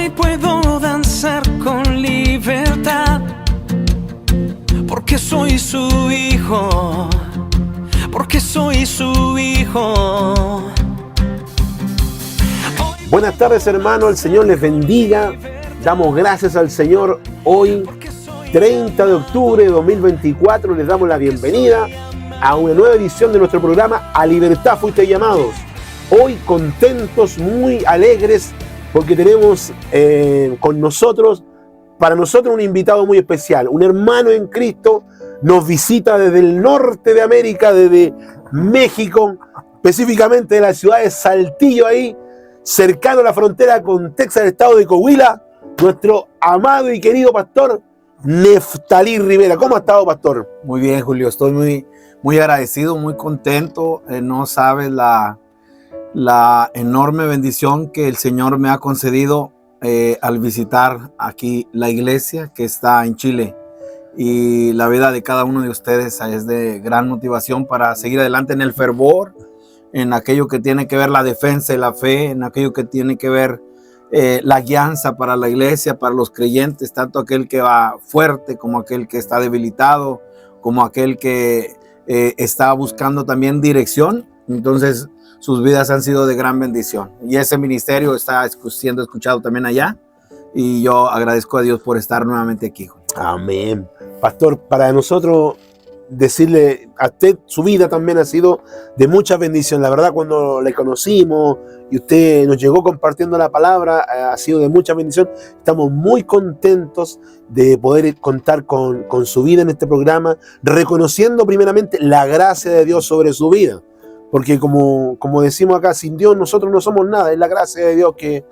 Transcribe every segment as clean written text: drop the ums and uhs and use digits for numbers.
Hoy puedo danzar con libertad, porque soy su hijo, porque soy su hijo. Buenas tardes, hermano, el Señor les bendiga. Damos gracias al Señor hoy, 30 de octubre de 2024. Les damos la bienvenida a una nueva edición de nuestro programa A Libertad Fuiste Llamados. Hoy contentos, muy alegres, porque tenemos con nosotros, para nosotros, un invitado muy especial. Un hermano en Cristo nos visita desde el norte de América, desde México, específicamente de la ciudad de Saltillo, ahí cercano a la frontera con Texas, el estado de Coahuila, nuestro amado y querido pastor Neftalí Rivera. ¿Cómo ha estado, pastor? Muy bien, Julio, estoy muy agradecido, muy contento. No sabes la enorme bendición que el Señor me ha concedido al visitar aquí la iglesia que está en Chile. Y la vida de cada uno de ustedes es de gran motivación para seguir adelante en el fervor, en aquello que tiene que ver la defensa de la fe, en aquello que tiene que ver la guianza para la iglesia, para los creyentes, tanto aquel que va fuerte como aquel que está debilitado, como aquel que está buscando también dirección. Entonces sus vidas han sido de gran bendición y ese ministerio está siendo escuchado también allá, y yo agradezco a Dios por estar nuevamente aquí. Amén. Pastor, para nosotros decirle a usted, su vida también ha sido de mucha bendición. La verdad, cuando le conocimos y usted nos llegó compartiendo la palabra, ha sido de mucha bendición. Estamos muy contentos de poder contar con su vida en este programa, reconociendo primeramente la gracia de Dios sobre su vida. Porque como decimos acá, sin Dios nosotros no somos nada. Es la gracia de Dios que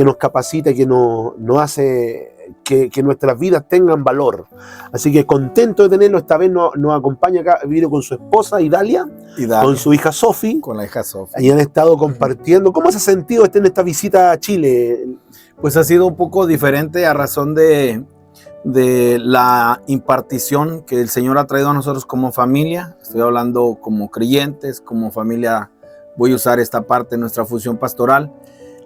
nos capacita y que nos hace que nuestras vidas tengan valor. Así que contento de tenerlo. Esta vez nos acompaña acá, vino con su esposa Idalia, con su hija Sofi. Con la hija Sofi. Y han estado compartiendo. ¿Cómo se ha sentido en esta visita a Chile? Pues ha sido un poco diferente a razón de la impartición que el Señor ha traído a nosotros como familia. Estoy hablando como creyentes, como familia. Voy a usar esta parte de nuestra función pastoral.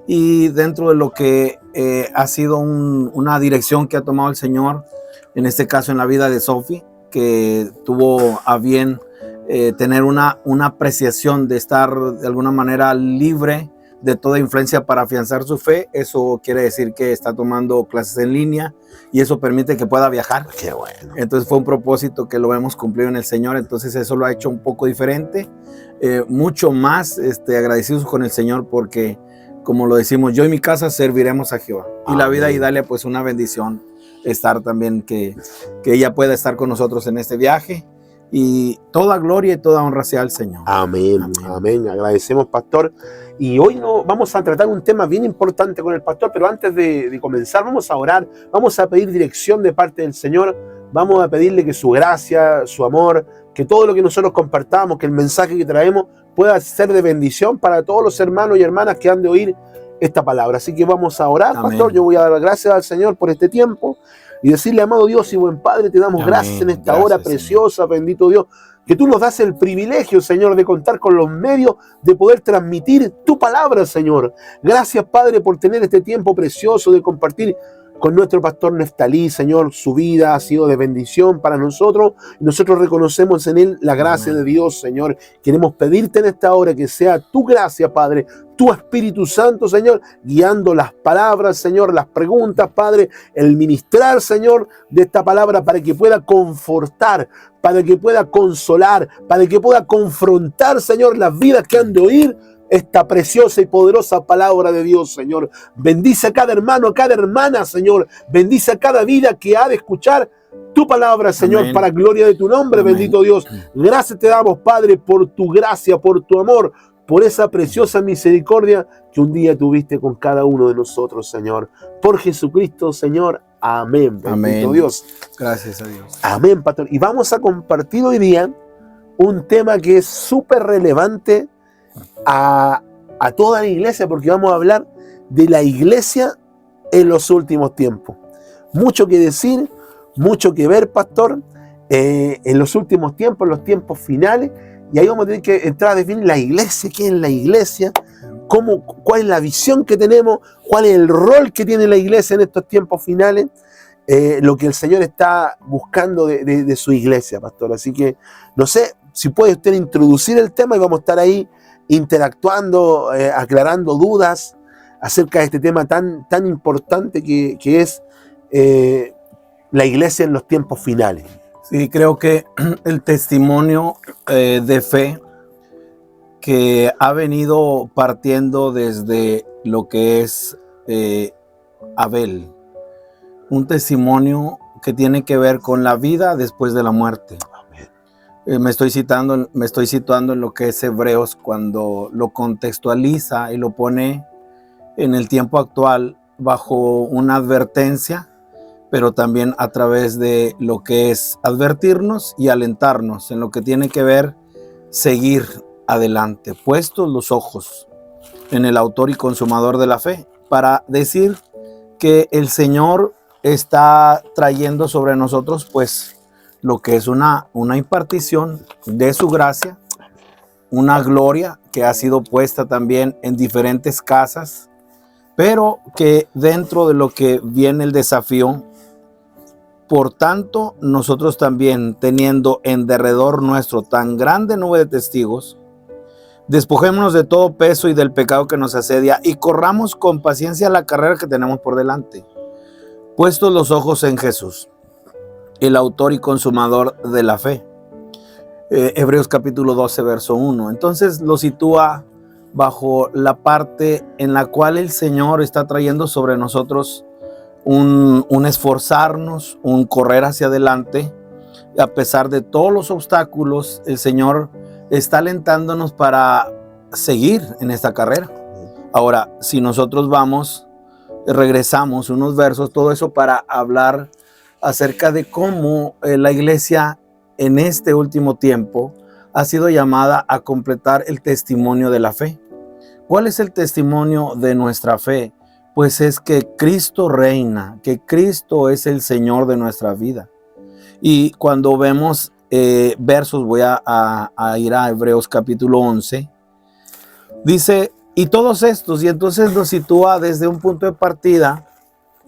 Y dentro de lo que ha sido una dirección que ha tomado el Señor, en este caso en la vida de Sofi, que tuvo a bien tener una apreciación de estar de alguna manera libre de toda influencia para afianzar su fe. Eso quiere decir que está tomando clases en línea y eso permite que pueda viajar. Qué bueno. Entonces fue un propósito que lo hemos cumplido en el Señor. Entonces eso lo ha hecho un poco diferente, mucho más agradecidos con el Señor, porque como lo decimos, yo y mi casa serviremos a Jehová. Y la vida de Idalia, pues una bendición estar también, que ella pueda estar con nosotros en este viaje. Y toda gloria y toda honra sea al Señor. Amén, amén, amén. Agradecemos, pastor. Y hoy vamos a tratar un tema bien importante con el pastor, pero antes de comenzar vamos a orar, vamos a pedir dirección de parte del Señor, vamos a pedirle que su gracia, su amor, que todo lo que nosotros compartamos, que el mensaje que traemos pueda ser de bendición para todos los hermanos y hermanas que han de oír esta palabra. Así que vamos a orar, amén. Pastor. Yo voy a dar gracias al Señor por este tiempo y decirle, amado Dios y buen Padre, te damos gracias en esta hora preciosa, Señor. Bendito Dios, que tú nos das el privilegio, Señor, de contar con los medios de poder transmitir tu palabra, Señor. Gracias, Padre, por tener este tiempo precioso de compartir con nuestro pastor Neftalí, Señor. Su vida ha sido de bendición para nosotros. Nosotros reconocemos en él la gracia de Dios, Señor. Queremos pedirte en esta hora que sea tu gracia, Padre, tu Espíritu Santo, Señor, guiando las palabras, Señor, las preguntas, Padre, el ministrar, Señor, de esta palabra para que pueda confortar, para que pueda consolar, para que pueda confrontar, Señor, las vidas que han de oír esta preciosa y poderosa palabra de Dios, Señor. Bendice a cada hermano, a cada hermana, Señor. Bendice a cada vida que ha de escuchar tu palabra, Señor, amén. Para gloria de tu nombre, amén. Bendito Dios. Gracias te damos, Padre, por tu gracia, por tu amor, por esa preciosa misericordia que un día tuviste con cada uno de nosotros, Señor. Por Jesucristo, Señor. Amén. Bendito amén. Dios. Gracias a Dios. Amén, pastor. Y vamos a compartir hoy día un tema que es súper relevante a toda la iglesia, porque vamos a hablar de la iglesia en los últimos tiempos. Mucho que decir, mucho que ver, pastor, en los últimos tiempos, en los tiempos finales, y ahí vamos a tener que entrar a definir la iglesia, qué es la iglesia, cuál es la visión que tenemos, cuál es el rol que tiene la iglesia en estos tiempos finales, lo que el Señor está buscando de su iglesia, pastor. Así que no sé si puede usted introducir el tema y vamos a estar ahí interactuando, aclarando dudas acerca de este tema tan importante que es la iglesia en los tiempos finales. Sí, creo que el testimonio de fe que ha venido partiendo desde lo que es Abel, un testimonio que tiene que ver con la vida después de la muerte. Me estoy situando en lo que es Hebreos cuando lo contextualiza y lo pone en el tiempo actual bajo una advertencia, pero también a través de lo que es advertirnos y alentarnos en lo que tiene que ver seguir adelante, puestos los ojos en el autor y consumador de la fe, para decir que el Señor está trayendo sobre nosotros pues lo que es una impartición de su gracia, una gloria que ha sido puesta también en diferentes casas, pero que dentro de lo que viene el desafío, por tanto, nosotros también, teniendo en derredor nuestro tan grande nube de testigos, despojémonos de todo peso y del pecado que nos asedia y corramos con paciencia la carrera que tenemos por delante, puestos los ojos en Jesús, el autor y consumador de la fe. Hebreos capítulo 12, verso 1. Entonces lo sitúa bajo la parte en la cual el Señor está trayendo sobre nosotros un esforzarnos, un correr hacia adelante. A pesar de todos los obstáculos, el Señor está alentándonos para seguir en esta carrera. Ahora, si nosotros regresamos unos versos, todo eso para hablar acerca de cómo la iglesia en este último tiempo ha sido llamada a completar el testimonio de la fe. ¿Cuál es el testimonio de nuestra fe? Pues es que Cristo reina, que Cristo es el Señor de nuestra vida. Y cuando vemos versos, voy a ir a Hebreos capítulo 11, dice, y todos estos, y entonces nos sitúa desde un punto de partida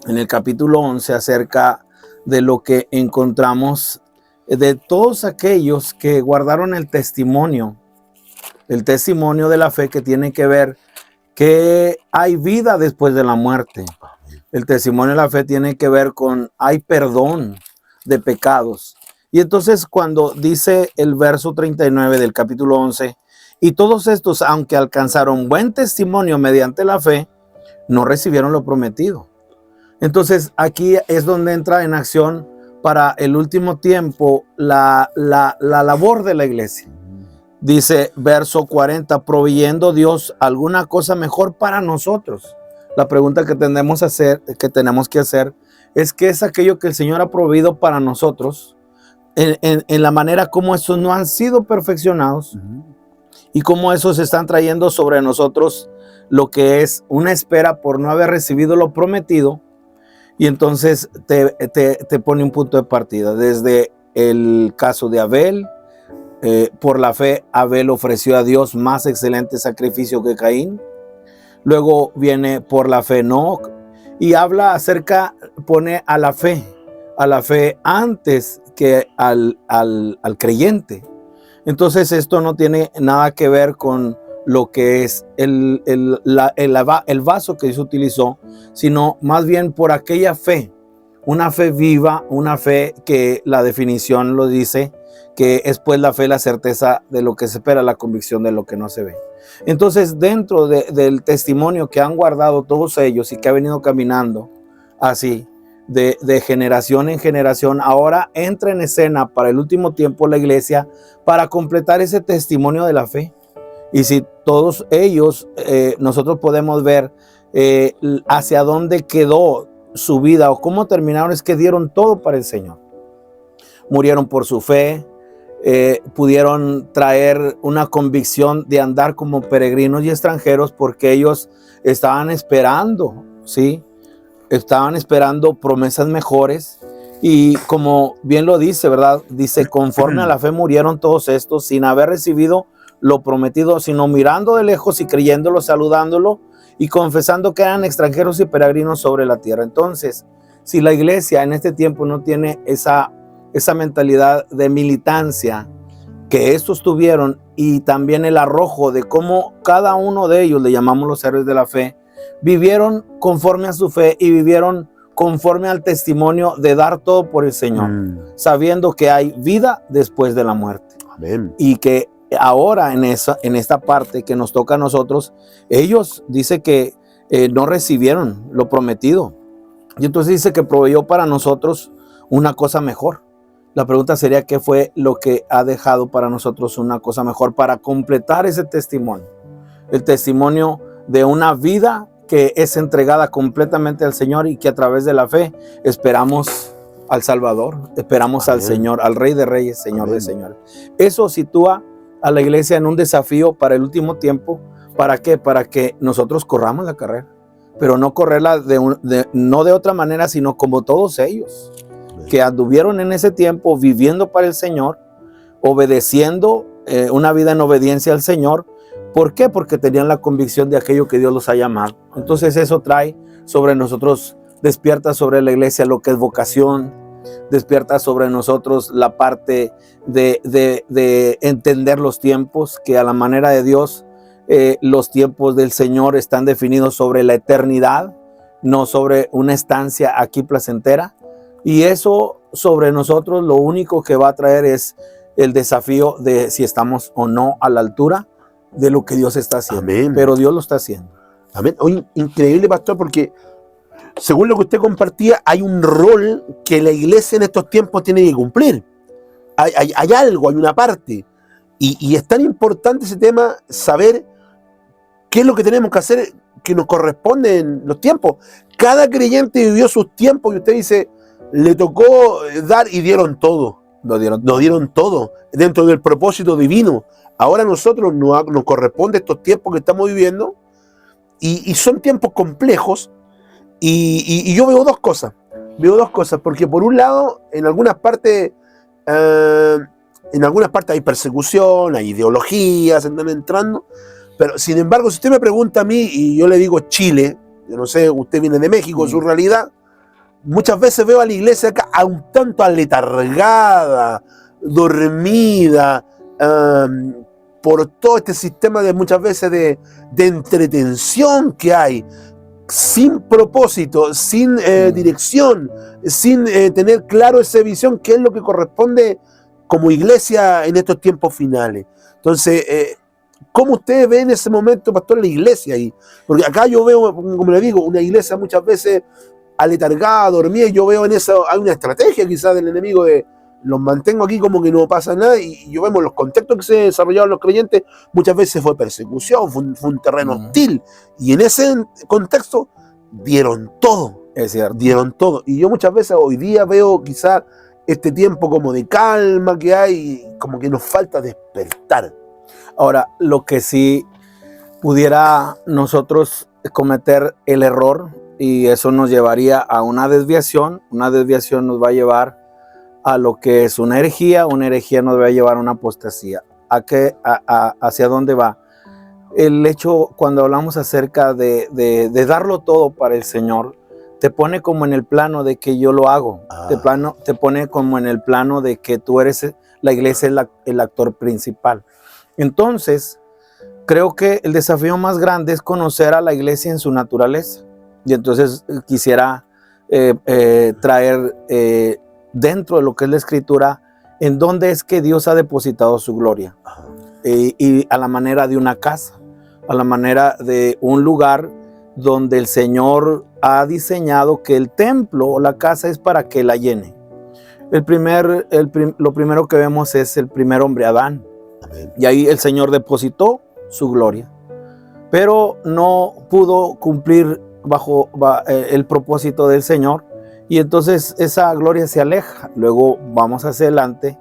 en el capítulo 11 acerca de lo que encontramos de todos aquellos que guardaron el testimonio de la fe, que tiene que ver que hay vida después de la muerte. El testimonio de la fe tiene que ver con hay perdón de pecados. Y entonces cuando dice el verso 39 del capítulo 11, y todos estos, aunque alcanzaron buen testimonio mediante la fe, no recibieron lo prometido. Entonces aquí es donde entra en acción para el último tiempo la labor de la iglesia. Dice verso 40, proveyendo Dios alguna cosa mejor para nosotros. La pregunta que tenemos que hacer es qué es aquello que el Señor ha proveído para nosotros en la manera como estos no han sido perfeccionados y cómo esos están trayendo sobre nosotros lo que es una espera por no haber recibido lo prometido. Y entonces te pone un punto de partida desde el caso de Abel. Por la fe Abel ofreció a Dios más excelente sacrificio que Caín. Luego viene por la fe Enoc y habla pone a la fe antes que al creyente. Entonces esto no tiene nada que ver con lo que es el vaso que se utilizó, sino más bien por aquella fe, una fe viva, una fe que la definición lo dice, que es pues la fe, la certeza de lo que se espera, la convicción de lo que no se ve. Entonces, dentro del testimonio que han guardado todos ellos y que ha venido caminando así, de generación en generación, ahora entra en escena para el último tiempo la iglesia para completar ese testimonio de la fe. Y si todos ellos, nosotros podemos ver hacia dónde quedó su vida o cómo terminaron, es que dieron todo para el Señor. Murieron por su fe, pudieron traer una convicción de andar como peregrinos y extranjeros porque ellos estaban esperando, ¿sí? Estaban esperando promesas mejores y como bien lo dice, ¿verdad? Dice, conforme a la fe murieron todos estos sin haber recibido lo prometido, sino mirando de lejos y creyéndolo, saludándolo y confesando que eran extranjeros y peregrinos sobre la tierra. Entonces, si la iglesia en este tiempo no tiene esa mentalidad de militancia que estos tuvieron, y también el arrojo de cómo cada uno de ellos, le llamamos los héroes de la fe, vivieron conforme a su fe y vivieron conforme al testimonio de dar todo por el Señor, sabiendo que hay vida después de la muerte. Amén. Y que ahora en esta parte que nos toca a nosotros, ellos dice que no recibieron lo prometido. Y entonces dice que proveyó para nosotros una cosa mejor. La pregunta sería, ¿qué fue lo que ha dejado para nosotros una cosa mejor para completar ese testimonio? El testimonio de una vida que es entregada completamente al Señor y que a través de la fe esperamos al Salvador, esperamos al Señor, al Rey de Reyes, Señor de Señores. Eso sitúa a la iglesia en un desafío para el último tiempo. ¿Para qué? Para que nosotros corramos la carrera, pero no correrla no de otra manera, sino como todos ellos que anduvieron en ese tiempo viviendo para el Señor, obedeciendo, una vida en obediencia al Señor. ¿Por qué? Porque tenían la convicción de aquello que Dios los ha llamado. Entonces eso trae sobre nosotros, despierta sobre la iglesia lo que es vocación, despierta sobre nosotros la parte de entender los tiempos, que a la manera de Dios, los tiempos del Señor están definidos sobre la eternidad, no sobre una estancia aquí placentera. Y eso sobre nosotros lo único que va a traer es el desafío de si estamos o no a la altura de lo que Dios está haciendo. Amén. Pero Dios lo está haciendo. Amén. Hoy, increíble, pastor, porque según lo que usted compartía, hay un rol que la iglesia en estos tiempos tiene que cumplir. Hay algo, hay una parte. Y es tan importante ese tema, saber qué es lo que tenemos que hacer, que nos corresponde en los tiempos. Cada creyente vivió sus tiempos y usted dice, le tocó dar y dieron todo. Nos dieron todo dentro del propósito divino. Ahora a nosotros nos corresponde estos tiempos que estamos viviendo y son tiempos complejos y yo veo dos cosas. Porque por un lado, en algunas partes hay persecución, hay ideologías, están entrando. Pero sin embargo, si usted me pregunta a mí y yo le digo Chile, yo no sé, usted viene de México, su realidad, muchas veces veo a la iglesia acá un tanto aletargada, dormida, por todo este sistema de muchas veces de entretención que hay, sin propósito, sin dirección, sin tener claro esa visión, que es lo que corresponde como iglesia en estos tiempos finales. Entonces, ¿cómo ustedes ven en ese momento, pastor, la iglesia ahí? Porque acá yo veo, como le digo, una iglesia muchas veces aletargada, dormida, y yo veo en eso, hay una estrategia quizás del enemigo de los mantengo aquí como que no pasa nada, y yo vemos los contextos que se desarrollaron los creyentes, muchas veces fue persecución, fue un terreno hostil, y en ese contexto dieron todo. Es cierto. Dieron todo. Y yo muchas veces hoy día veo quizás este tiempo como de calma que hay, como que nos falta despertar. Ahora, lo que sí pudiera nosotros cometer el error, y eso nos llevaría a una desviación nos va a llevar a lo que es una herejía nos va a llevar a una apostasía. ¿Hacia dónde va? El hecho, cuando hablamos acerca de darlo todo para el Señor, te pone como en el plano de que yo lo hago, te pone como en el plano de que tú eres, la iglesia es el actor principal. Entonces, creo que el desafío más grande es conocer a la iglesia en su naturaleza. Y entonces quisiera traer dentro de lo que es la escritura, en dónde es que Dios ha depositado su gloria. Y a la manera de una casa, a la manera de un lugar donde el Señor ha diseñado que el templo o la casa es para que la llene. Lo primero que vemos es el primer hombre, Adán. Amén. Y ahí el Señor depositó su gloria, pero no pudo cumplir bajo el propósito del Señor, y entonces esa gloria se aleja. Luego vamos hacia adelante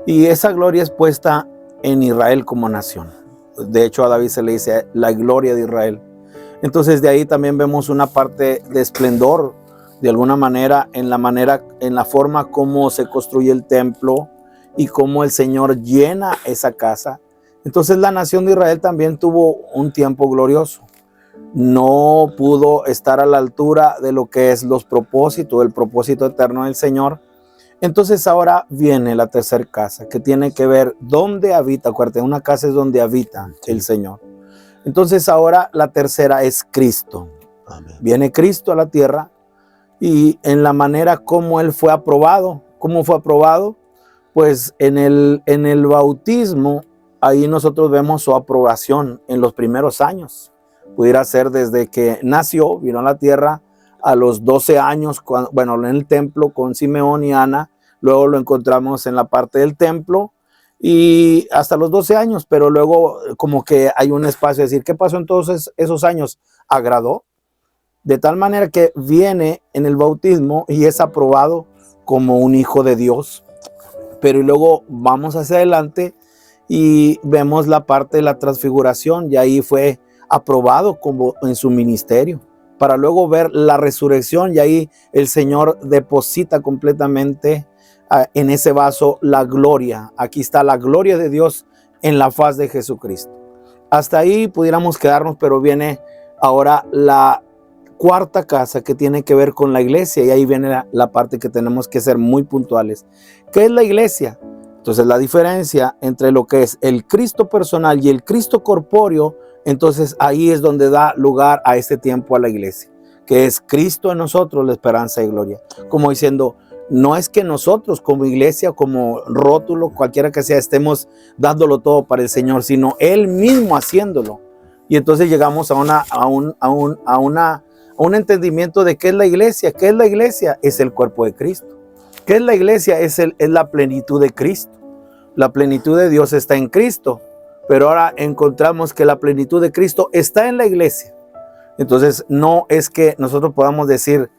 y esa gloria es puesta en Israel como nación. De hecho, a David se le dice la gloria de Israel. Entonces de ahí también vemos una parte de esplendor, de alguna manera, en la forma como se construye el templo y cómo el Señor llena esa casa. Entonces la nación de Israel también tuvo un tiempo glorioso. No pudo estar a la altura de lo que es los propósitos, el propósito eterno del Señor. Entonces ahora viene la tercera casa, que tiene que ver dónde habita. Acuérdate, una casa es donde habita el Señor. Entonces ahora la tercera es Cristo. Amén. Viene Cristo a la tierra y en la manera como Él fue aprobado. ¿Cómo fue aprobado? Pues en el bautismo, ahí nosotros vemos su aprobación en los primeros años. Pudiera ser desde que nació, vino a la tierra a los 12 años, bueno, en el templo con Simeón y Ana. Luego lo encontramos en la parte del templo y hasta los 12 años, pero luego como que hay un espacio de decir, ¿qué pasó entonces esos años? ¿Agradó? De tal manera que viene en el bautismo y es aprobado como un hijo de Dios. Pero luego vamos hacia adelante y vemos la parte de la transfiguración y ahí fue aprobado como en su ministerio, para luego ver la resurrección y ahí el Señor deposita completamente en ese vaso la gloria. Aquí está la gloria de Dios en la faz de Jesucristo. Hasta ahí pudiéramos quedarnos, pero viene ahora la cuarta casa que tiene que ver con la iglesia y ahí viene la parte que tenemos que ser muy puntuales. ¿Qué es la iglesia? Entonces la diferencia entre lo que es el Cristo personal y el Cristo corpóreo, entonces ahí es donde da lugar a este tiempo a la iglesia, que es Cristo en nosotros, la esperanza y gloria. Como diciendo, no es que nosotros como iglesia, como rótulo, cualquiera que sea, estemos dándolo todo para el Señor, sino Él mismo haciéndolo. Y entonces llegamos a un entendimiento de qué es la iglesia. ¿Qué es la iglesia? Es el cuerpo de Cristo. ¿Qué es la iglesia? Es la plenitud de Cristo. La plenitud de Dios está en Cristo, pero ahora encontramos que la plenitud de Cristo está en la iglesia. Entonces no es que nosotros podamos decir,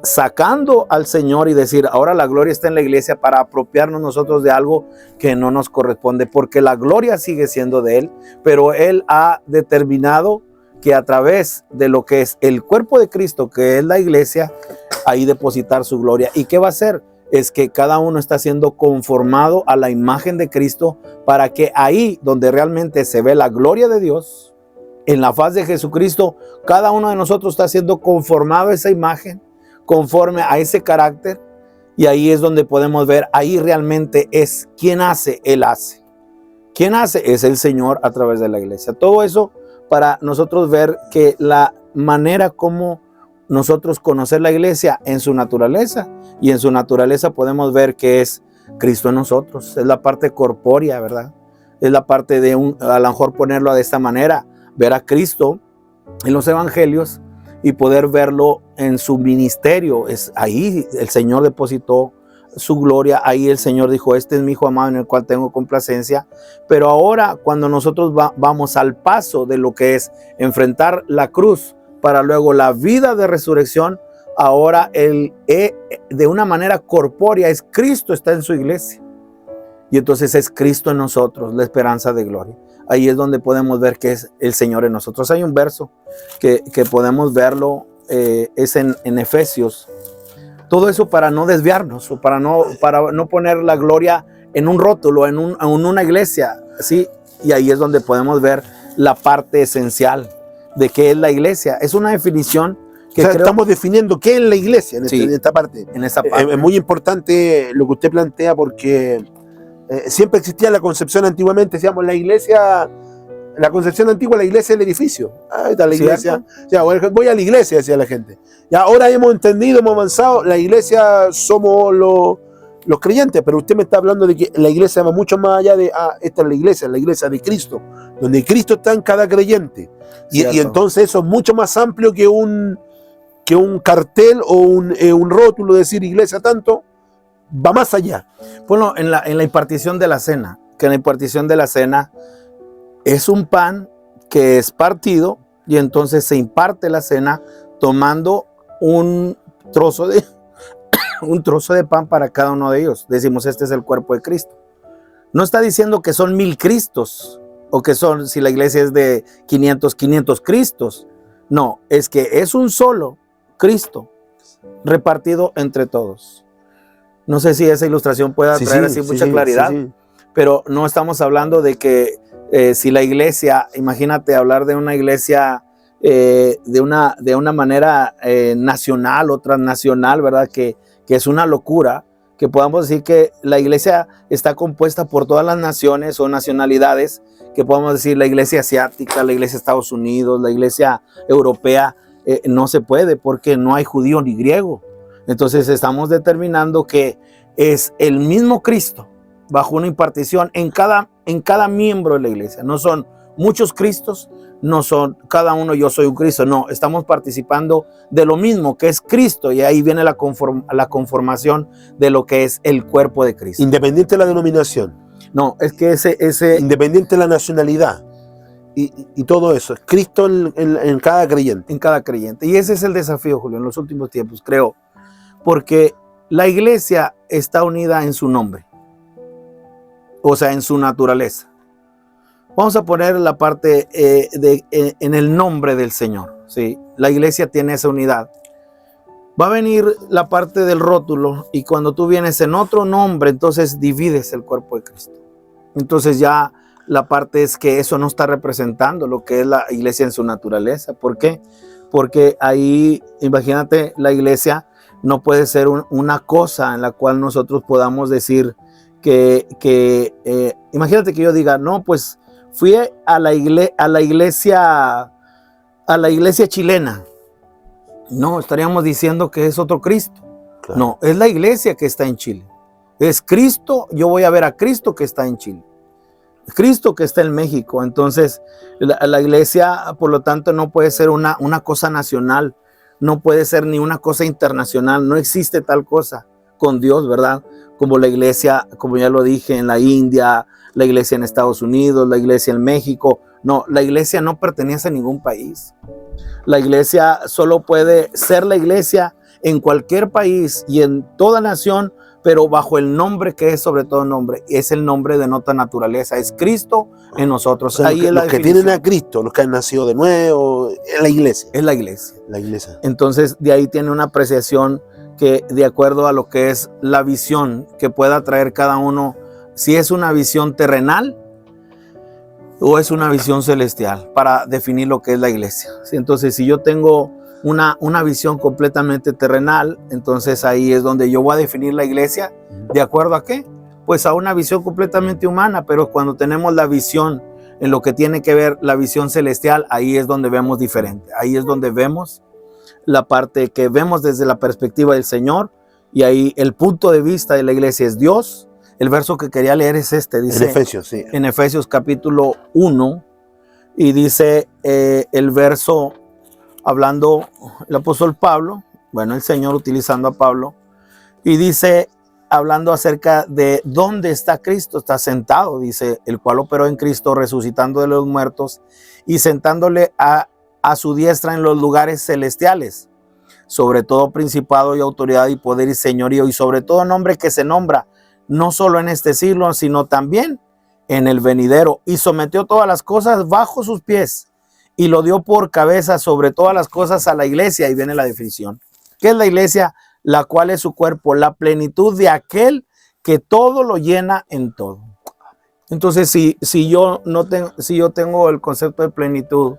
sacando al Señor y decir, ahora la gloria está en la iglesia para apropiarnos nosotros de algo que no nos corresponde, porque la gloria sigue siendo de Él, pero Él ha determinado que a través de lo que es el cuerpo de Cristo, que es la iglesia, ahí depositar su gloria. ¿Y qué va a hacer? Es que cada uno está siendo conformado a la imagen de Cristo para que ahí donde realmente se ve la gloria de Dios, en la faz de Jesucristo, cada uno de nosotros está siendo conformado a esa imagen, conforme a ese carácter, y ahí es donde podemos ver, ahí realmente es quien hace, Él hace. ¿Quién hace? Es el Señor a través de la iglesia. Todo eso para nosotros ver que la manera como nosotros conocer la iglesia en su naturaleza, y en su naturaleza podemos ver que es Cristo en nosotros, es la parte corpórea, ¿verdad? Es la parte de a lo mejor ponerlo de esta manera, ver a Cristo en los evangelios y poder verlo en su ministerio. Es ahí el Señor depositó su gloria, ahí el Señor dijo, este es mi hijo amado en el cual tengo complacencia. Pero ahora cuando nosotros vamos al paso de lo que es enfrentar la cruz para luego la vida de resurrección, ahora de una manera corpórea es Cristo está en su iglesia. Y entonces es Cristo en nosotros, la esperanza de gloria. Ahí es donde podemos ver que es el Señor en nosotros. Hay un verso que podemos verlo, es en Efesios. Todo eso para no desviarnos, o para no poner la gloria en un rótulo, en una iglesia, ¿sí? Y ahí es donde podemos ver la parte esencial de qué es la iglesia. Es una definición que estamos definiendo qué es la iglesia en esta parte. En esta parte. Es muy importante lo que usted plantea porque siempre existía la concepción antiguamente, decíamos la iglesia, la concepción antigua, la iglesia es el edificio. Ahí está la iglesia. Ya, voy a la iglesia, decía la gente. Ya, ahora hemos entendido, hemos avanzado, la iglesia somos los creyentes, pero usted me está hablando de que la iglesia va mucho más allá de, esta es la iglesia de Cristo, donde Cristo está en cada creyente. Y entonces eso es mucho más amplio que un cartel o un rótulo, decir iglesia tanto, va más allá. Bueno, en la impartición de la cena, que en la impartición de la cena es un pan que es partido y entonces se imparte la cena tomando un trozo de pan para cada uno de ellos. Decimos, este es el cuerpo de Cristo. No está diciendo que son 1000 Cristos o que son, si la iglesia es de 500 Cristos. No, es que es un solo Cristo repartido entre todos. No sé si esa ilustración pueda traer así mucha claridad, pero no estamos hablando de que Si la iglesia, imagínate hablar de una iglesia de una manera nacional o transnacional, ¿verdad? Que es una locura, que podamos decir que la iglesia está compuesta por todas las naciones o nacionalidades, que podamos decir la iglesia asiática, la iglesia de Estados Unidos, la iglesia europea, no se puede porque no hay judío ni griego. Entonces estamos determinando que es el mismo Cristo bajo una impartición en cada miembro de la iglesia. No son muchos Cristos, no son cada uno yo soy un Cristo, no, estamos participando de lo mismo que es Cristo, y ahí viene la conformación de lo que es el cuerpo de Cristo. Independiente de la denominación. No, es que ese Independiente de la nacionalidad. Y todo eso, es Cristo en cada creyente. en cada creyente. Y ese es el desafío, Julio, en los últimos tiempos, creo, porque la iglesia está unida en su nombre, o sea, en su naturaleza. Vamos a poner la parte en el nombre del Señor, ¿sí? La iglesia tiene esa unidad. Va a venir la parte del rótulo, y cuando tú vienes en otro nombre, entonces divides el cuerpo de Cristo. Entonces ya la parte es que eso no está representando lo que es la iglesia en su naturaleza. ¿Por qué? Porque ahí, imagínate, la iglesia no puede ser una cosa en la cual nosotros podamos decir imagínate que yo diga, no, pues fui a la iglesia chilena. No, estaríamos diciendo que es otro Cristo. Claro. No, es la iglesia que está en Chile. Es Cristo, yo voy a ver a Cristo que está en Chile. Cristo que está en México. Entonces, la iglesia, por lo tanto, no puede ser una cosa nacional. No puede ser ni una cosa internacional. No existe tal cosa con Dios, ¿verdad? Como la iglesia, como ya lo dije, en la India, la iglesia en Estados Unidos, la iglesia en México. No, la iglesia no pertenece a ningún país. La iglesia solo puede ser la iglesia en cualquier país y en toda nación, pero bajo el nombre que es sobre todo nombre. Es el nombre de otra naturaleza. Es Cristo en nosotros. O sea, ahí los que tienen a Cristo, los que han nacido de nuevo, es la iglesia. es la iglesia. La iglesia. Entonces, de ahí tiene una apreciación que, de acuerdo a lo que es la visión que pueda traer cada uno, si es una visión terrenal o es una visión celestial, para definir lo que es la iglesia. ¿Sí? Entonces, si yo tengo una visión completamente terrenal, entonces ahí es donde yo voy a definir la iglesia. ¿De acuerdo a qué? Pues a una visión completamente humana, pero cuando tenemos la visión en lo que tiene que ver la visión celestial, ahí es donde vemos diferente. Ahí es donde vemos la parte que vemos desde la perspectiva del Señor, y ahí el punto de vista de la iglesia es Dios. El verso que quería leer es este, dice En Efesios, sí. en Efesios capítulo 1, y dice el verso, hablando el apóstol Pablo, bueno, el Señor utilizando a Pablo, y dice, hablando acerca de dónde está Cristo, está sentado, dice, el cual operó en Cristo, resucitando de los muertos y sentándole a su diestra en los lugares celestiales, sobre todo principado y autoridad y poder y señorío, y sobre todo nombre que se nombra, no solo en este siglo, sino también en el venidero, y sometió todas las cosas bajo sus pies, y lo dio por cabeza sobre todas las cosas a la iglesia. Y viene la definición. ¿Qué es la iglesia? La cual es su cuerpo, la plenitud de aquel que todo lo llena en todo. Entonces, si yo tengo el concepto de plenitud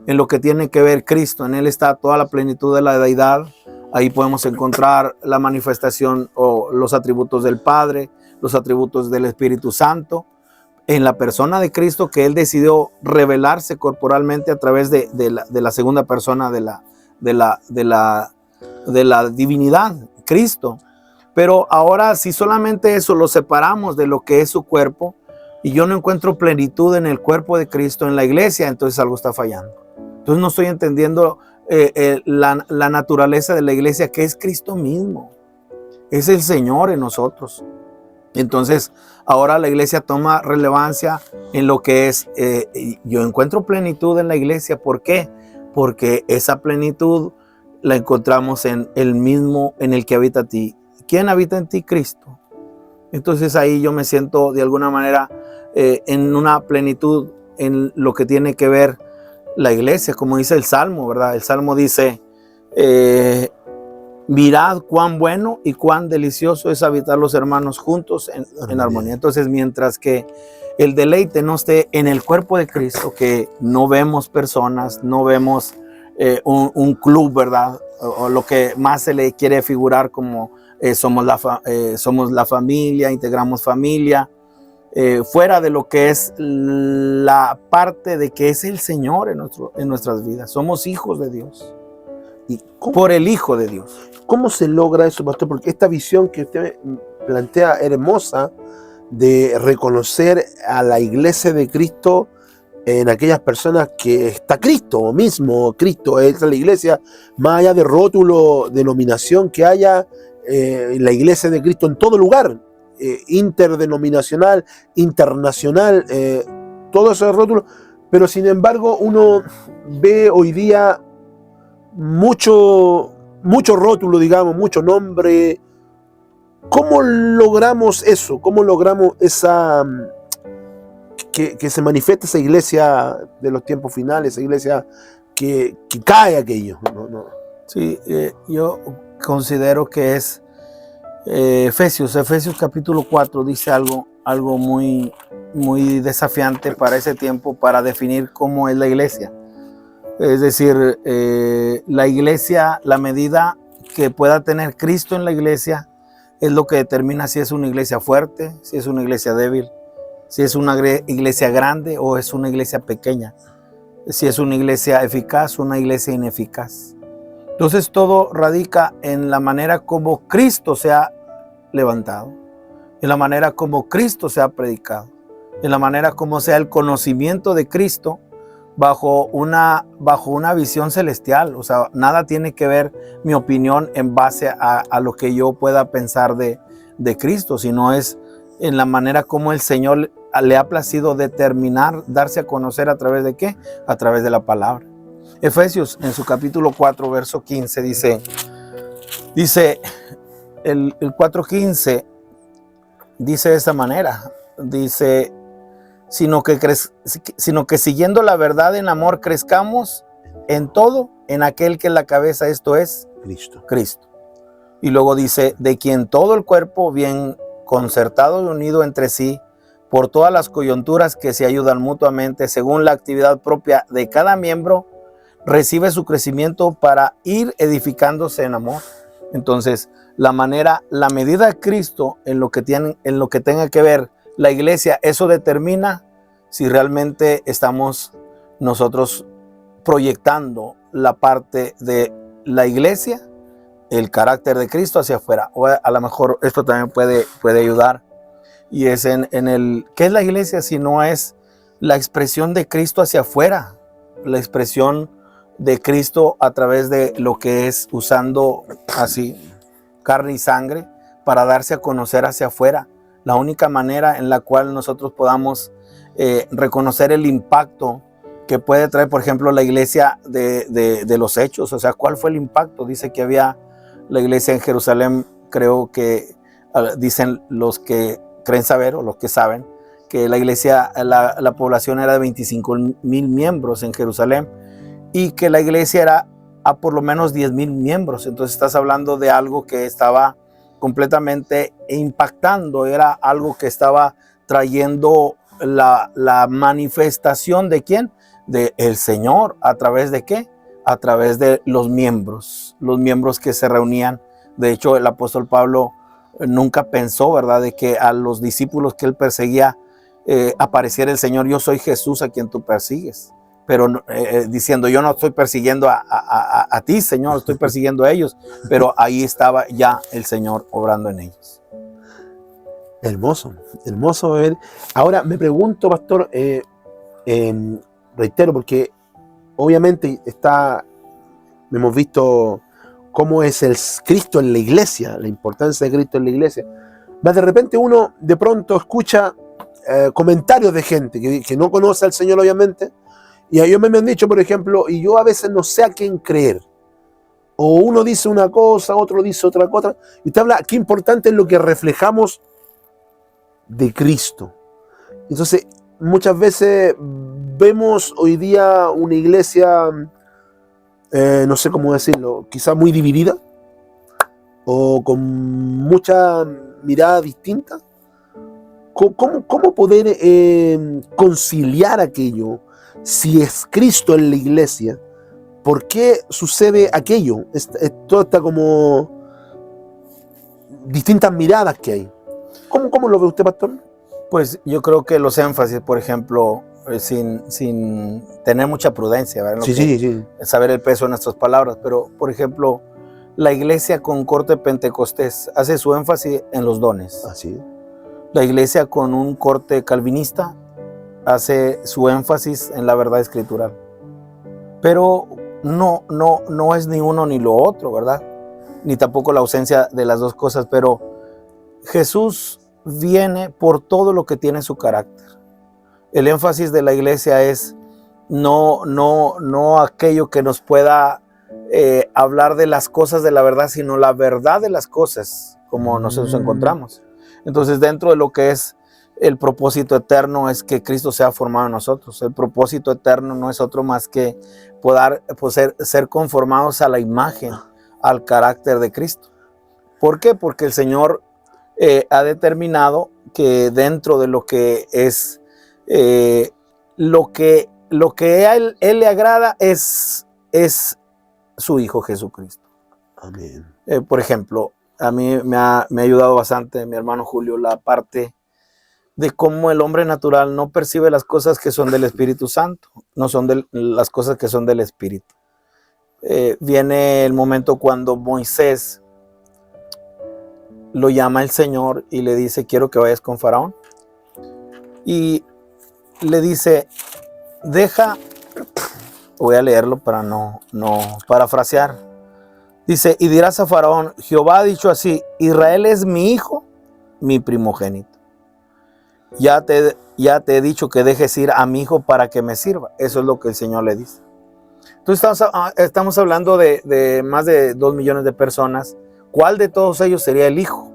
en lo que tiene que ver Cristo, en Él está toda la plenitud de la deidad. Ahí podemos encontrar la manifestación o los atributos del Padre, los atributos del Espíritu Santo, en la persona de Cristo, que Él decidió revelarse corporalmente a través de la segunda persona de la divinidad, Cristo. Pero ahora, si solamente eso lo separamos de lo que es su cuerpo, y yo no encuentro plenitud en el cuerpo de Cristo, en la iglesia, entonces algo está fallando. Entonces no estoy entendiendo la naturaleza de la iglesia, que es Cristo mismo. Es el Señor en nosotros. Entonces, ahora la iglesia toma relevancia en lo que es, yo encuentro plenitud en la iglesia. ¿Por qué? Porque esa plenitud la encontramos en el mismo, en el que habita en ti. ¿Quién habita en ti? Cristo. Entonces ahí yo me siento de alguna manera en una plenitud en lo que tiene que ver la iglesia, como dice el Salmo, ¿verdad? El Salmo dice, mirad cuán bueno y cuán delicioso es habitar los hermanos juntos en armonía. Entonces, mientras que el deleite no esté en el cuerpo de Cristo, que no vemos personas, no vemos un club, ¿verdad? O lo que más se le quiere figurar como somos la familia, integramos familia, fuera de lo que es la parte de que es el Señor en nuestras vidas. Somos hijos de Dios. ¿Y cómo, Por el Hijo de Dios. cómo se logra eso, pastor? Porque esta visión que usted plantea hermosa de reconocer a la iglesia de Cristo en aquellas personas que está Cristo mismo. Cristo es la iglesia, más allá de rótulo, denominación que haya, la iglesia de Cristo en todo lugar, interdenominacional, internacional, todo esos rótulos. Pero sin embargo uno ve hoy día mucho rótulo, digamos, mucho nombre. ¿Cómo logramos eso? ¿Cómo logramos esa que se manifieste esa iglesia de los tiempos finales, esa iglesia que cae aquello? No. Sí, yo considero que es Efesios capítulo 4 dice algo muy, muy desafiante para ese tiempo, para definir cómo es la iglesia. Es decir, la iglesia, la medida que pueda tener Cristo en la iglesia, es lo que determina si es una iglesia fuerte, si es una iglesia débil, si es una iglesia grande o es una iglesia pequeña, si es una iglesia eficaz o una iglesia ineficaz. Entonces todo radica en la manera como Cristo se ha levantado, en la manera como Cristo se ha predicado, en la manera como sea el conocimiento de Cristo bajo una visión celestial. O sea, nada tiene que ver mi opinión en base a lo que yo pueda pensar de Cristo, sino es en la manera como el Señor le ha placido determinar, darse a conocer a través de ¿qué? A través de la palabra. Efesios en su capítulo 4, verso 15 dice el 4:15 dice de esta manera, dice, sino que siguiendo la verdad en amor crezcamos en todo, en aquel que es la cabeza, esto es Cristo. Y luego dice, de quien todo el cuerpo bien concertado y unido entre sí, por todas las coyunturas que se ayudan mutuamente, según la actividad propia de cada miembro, recibe su crecimiento para ir edificándose en amor. Entonces, la medida de Cristo en lo que tenga que ver la iglesia, eso determina si realmente estamos nosotros proyectando la parte de la iglesia, el carácter de Cristo hacia afuera. O a lo mejor esto también puede ayudar. Y es en el, ¿qué es la iglesia si no es la expresión de Cristo hacia afuera? La expresión de Cristo a través de lo que es usando así carne y sangre para darse a conocer hacia afuera. La única manera en la cual nosotros podamos reconocer el impacto que puede traer, por ejemplo, la iglesia de los Hechos. O sea, ¿cuál fue el impacto? Dice que había la iglesia en Jerusalén, creo que dicen los que creen saber o los que saben, que la iglesia, la población era de 25,000 miembros en Jerusalén y que la iglesia era a por lo menos 10,000 miembros. Entonces estás hablando de algo que estaba completamente impactando, era algo que estaba trayendo la manifestación de ¿quién? De el Señor. ¿A través de qué? A través de los miembros que se reunían. De hecho, el apóstol Pablo nunca pensó, ¿verdad?, de que a los discípulos que él perseguía apareciera el Señor, yo soy Jesús a quien tú persigues. Pero diciendo, yo no estoy persiguiendo a ti, Señor, estoy persiguiendo a ellos. Pero ahí estaba ya el Señor obrando en ellos. Hermoso ver. Ahora me pregunto, pastor, reitero, porque obviamente hemos visto cómo es el Cristo en la iglesia, la importancia de Cristo en la iglesia. Mas de repente uno de pronto escucha comentarios de gente que no conoce al Señor, obviamente, y a ellos me han dicho, por ejemplo, y yo a veces no sé a quién creer. O uno dice una cosa, otro dice otra cosa. Y usted habla, qué importante es lo que reflejamos de Cristo. Entonces, muchas veces vemos hoy día una iglesia, no sé cómo decirlo, quizás muy dividida, o con mucha mirada distinta, ¿Cómo poder conciliar aquello? Si es Cristo en la iglesia, ¿por qué sucede aquello? Todo está como distintas miradas que hay. ¿Cómo lo ve usted, pastor? Pues yo creo que los énfasis, por ejemplo, sin tener mucha prudencia, ¿verdad? Sí. Saber el peso de nuestras palabras, pero por ejemplo, la iglesia con corte pentecostés hace su énfasis en los dones. Así. La iglesia con un corte calvinista hace su énfasis en la verdad escritural. Pero no es ni uno ni lo otro, ¿verdad? Ni tampoco la ausencia de las dos cosas, pero Jesús viene por todo lo que tiene su carácter. El énfasis de la iglesia es no aquello que nos pueda hablar de las cosas de la verdad, sino la verdad de las cosas, como nosotros encontramos. Entonces, dentro de lo que es el propósito eterno es que Cristo sea formado en nosotros. El propósito eterno no es otro más que poder ser conformados a la imagen, al carácter de Cristo. ¿Por qué? Porque el Señor ha determinado que dentro de lo que es lo que a él le agrada es su Hijo Jesucristo. Amén. Por ejemplo, a mí me ha ayudado bastante mi hermano Julio la parte de cómo el hombre natural no percibe las cosas que son del Espíritu Santo, no son las cosas que son del Espíritu. Viene el momento cuando Moisés lo llama el Señor y le dice, quiero que vayas con Faraón. Y le dice, voy a leerlo para no parafrasear. Dice, y dirás a Faraón, Jehová ha dicho así, Israel es mi hijo, mi primogénito. Ya te he dicho que dejes ir a mi hijo para que me sirva. Eso es lo que el Señor le dice. Entonces estamos hablando de más de 2 millones de personas. ¿Cuál de todos ellos sería el hijo?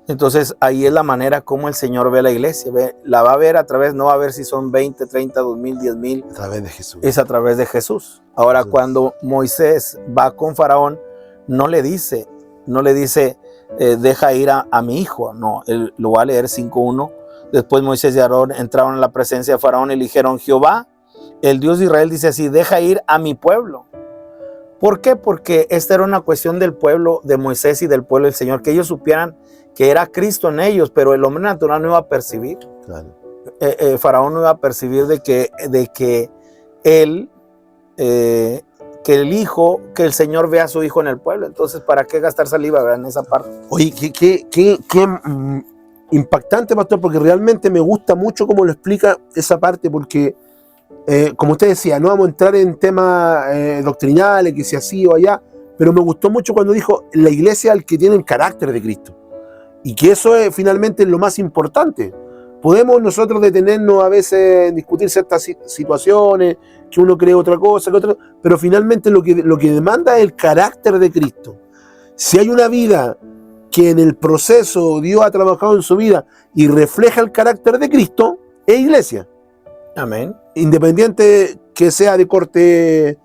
Entonces ahí es la manera como el Señor ve la iglesia. La va a ver a través, no va a ver si son 20, 30, 2,000, 10,000. A través de Jesús. Es a través de Jesús. Ahora, cuando Moisés va con Faraón, no le dice, deja ir a mi hijo. No, él lo va a leer 5:1. Después Moisés y Aarón entraron en la presencia de Faraón y le dijeron, Jehová, el Dios de Israel, dice así, deja ir a mi pueblo. ¿Por qué? Porque esta era una cuestión del pueblo de Moisés y del pueblo del Señor, que ellos supieran que era Cristo en ellos, pero el hombre natural no iba a percibir. Claro. Faraón no iba a percibir de que el hijo, que el Señor vea a su hijo en el pueblo. Entonces, ¿para qué gastar saliva, verdad, en esa parte? Oye, qué impactante, pastor, porque realmente me gusta mucho cómo lo explica esa parte, porque como usted decía, no vamos a entrar en temas doctrinales, que si así o allá, pero me gustó mucho cuando dijo la iglesia al que tiene el carácter de Cristo, y que eso es finalmente lo más importante. Podemos nosotros detenernos a veces en discutir ciertas situaciones, que uno cree otra cosa, pero finalmente lo que demanda es el carácter de Cristo. Si hay una vida que en el proceso Dios ha trabajado en su vida y refleja el carácter de Cristo, es iglesia. Amén. Independiente que sea de corte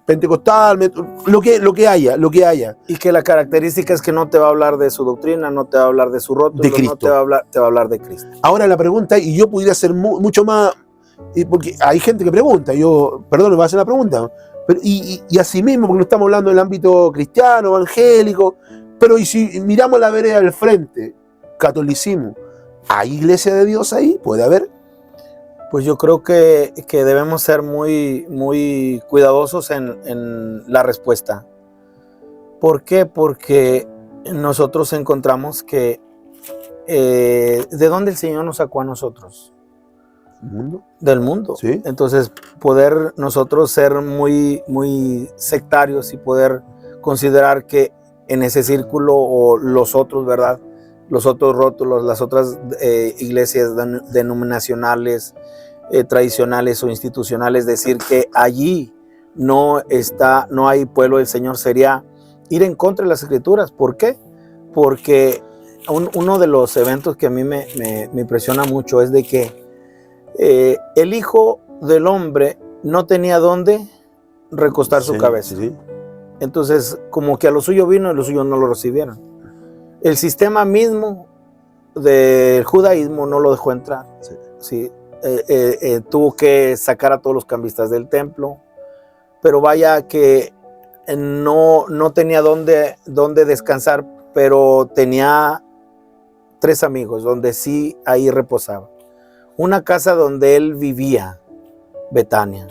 pentecostal, lo que haya. Y que la característica es que no te va a hablar de su doctrina, no te va a hablar de su rótulo, de Cristo. no te va a hablar de Cristo. Ahora la pregunta, y yo pudiera hacer mucho más, porque hay gente que pregunta, perdón, me va a hacer la pregunta, pero, y así mismo, porque no estamos hablando del ámbito cristiano, evangélico, pero y si miramos la vereda del frente, catolicismo, ¿hay iglesia de Dios ahí? ¿Puede haber? Pues yo creo que debemos ser muy, muy cuidadosos en la respuesta. ¿Por qué? Porque nosotros encontramos que ¿de dónde el Señor nos sacó a nosotros? ¿Mundo? Del mundo. Sí. Entonces, poder nosotros ser muy, muy sectarios y poder considerar que en ese círculo o los otros, ¿verdad? Los otros rótulos, las otras iglesias denominacionales, tradicionales o institucionales, decir que allí no hay pueblo del Señor sería ir en contra de las Escrituras. ¿Por qué? Porque uno de los eventos que a mí me impresiona mucho es de que el Hijo del Hombre no tenía dónde recostar su cabeza. Sí. Entonces, como que a lo suyo vino y los suyos no lo recibieron. El sistema mismo del judaísmo no lo dejó entrar. Sí. ¿Sí? Tuvo que sacar a todos los cambistas del templo, pero vaya que no tenía dónde descansar, pero tenía 3 amigos donde sí ahí reposaba. Una casa donde él vivía, Betania,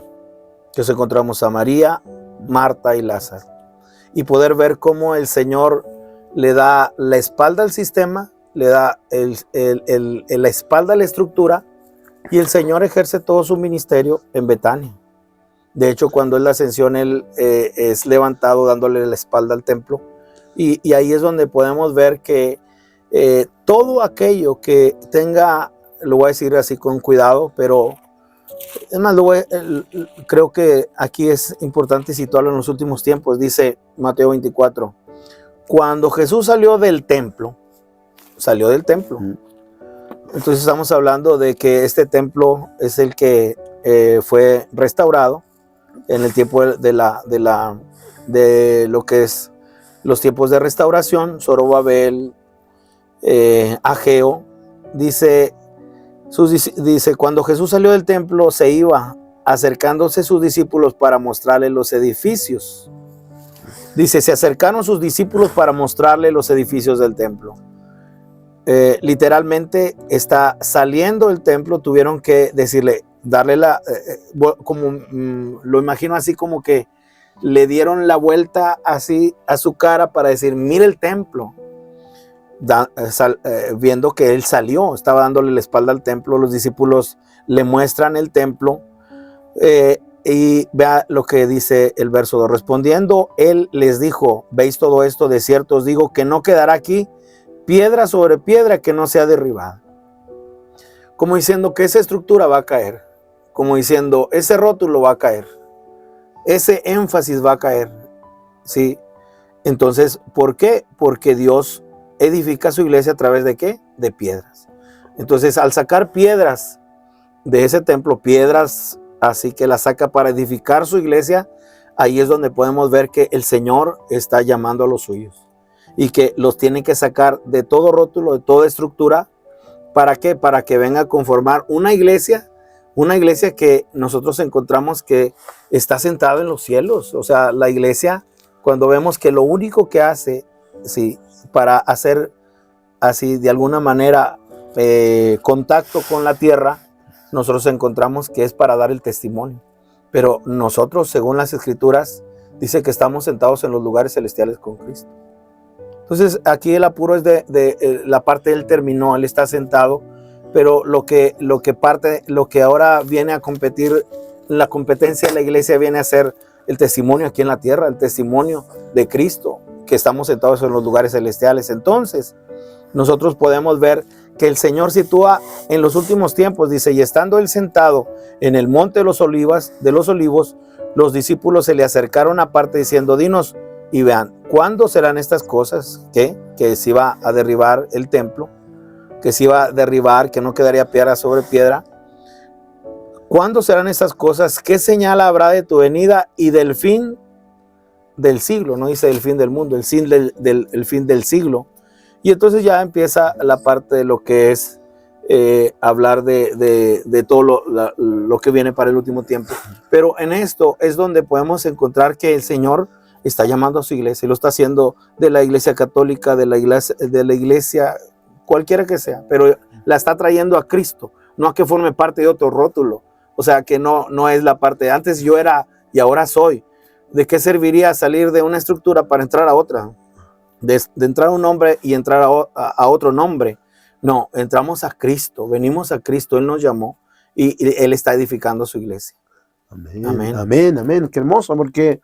que nos encontramos a María, Marta y Lázaro, y poder ver cómo el Señor le da la espalda al sistema, le da la espalda a la estructura, y el Señor ejerce todo su ministerio en Betania. De hecho, cuando es la ascensión, él es levantado dándole la espalda al templo, y ahí es donde podemos ver que todo aquello que tenga, lo voy a decir así con cuidado, pero es más, creo que aquí es importante situarlo en los últimos tiempos. Dice Mateo 24, cuando Jesús salió del templo, entonces estamos hablando de que este templo es el que fue restaurado en el tiempo de lo que es los tiempos de restauración, Zorobabel, Ageo. Dice, cuando Jesús salió del templo se iba acercándose sus discípulos para mostrarle los edificios. Dice, se acercaron sus discípulos para mostrarle los edificios del templo. Literalmente está saliendo del templo, tuvieron que decirle, darle lo imagino así como que le dieron la vuelta así a su cara para decir, mire el templo. Viendo que él salió, estaba dándole la espalda al templo, los discípulos le muestran el templo, y vea lo que dice el verso 2, respondiendo él les dijo, ¿veis todo esto? De cierto os digo que no quedará aquí piedra sobre piedra que no sea derribada. Como diciendo que esa estructura va a caer, como diciendo ese rótulo va a caer, ese énfasis va a caer, ¿sí? Entonces, ¿por qué? Porque Dios edifica su iglesia a través de ¿qué? De piedras. Entonces, al sacar piedras de ese templo, piedras así que las saca para edificar su iglesia, ahí es donde podemos ver que el Señor está llamando a los suyos y que los tiene que sacar de todo rótulo, de toda estructura. ¿Para qué? Para que venga a conformar una iglesia que nosotros encontramos que está sentada en los cielos. O sea, la iglesia, cuando vemos que lo único que hace, sí, para hacer así de alguna manera contacto con la tierra, nosotros encontramos que es para dar el testimonio. Pero nosotros, según las escrituras, dice que estamos sentados en los lugares celestiales con Cristo. Entonces aquí el apuro es la parte él terminó, él está sentado, pero lo que ahora viene a competir, la competencia de la iglesia viene a ser el testimonio aquí en la tierra, el testimonio de Cristo, que estamos sentados en los lugares celestiales. Entonces nosotros podemos ver que el Señor sitúa en los últimos tiempos, dice, y estando él sentado en el monte de los olivos, los discípulos se le acercaron aparte diciendo, dinos, y vean, ¿cuándo serán estas cosas? Que se iba a derribar el templo, que se iba a derribar, que no quedaría piedra sobre piedra. ¿Cuándo serán estas cosas? ¿Qué señal habrá de tu venida y del fin del siglo? No dice el fin del mundo, el fin del siglo. Y entonces ya empieza la parte de lo que es hablar de todo lo que viene para el último tiempo. Pero en esto es donde podemos encontrar que el Señor está llamando a su iglesia, y lo está haciendo de la iglesia católica, de la iglesia cualquiera que sea, pero la está trayendo a Cristo, no a que forme parte de otro rótulo. O sea, que no es la parte de antes yo era y ahora soy. ¿De qué serviría salir de una estructura para entrar a otra? De entrar a un nombre y entrar a otro nombre. No, entramos a Cristo, venimos a Cristo, Él nos llamó y Él está edificando su iglesia. Amén, Amén. amén, amén. Qué hermoso, porque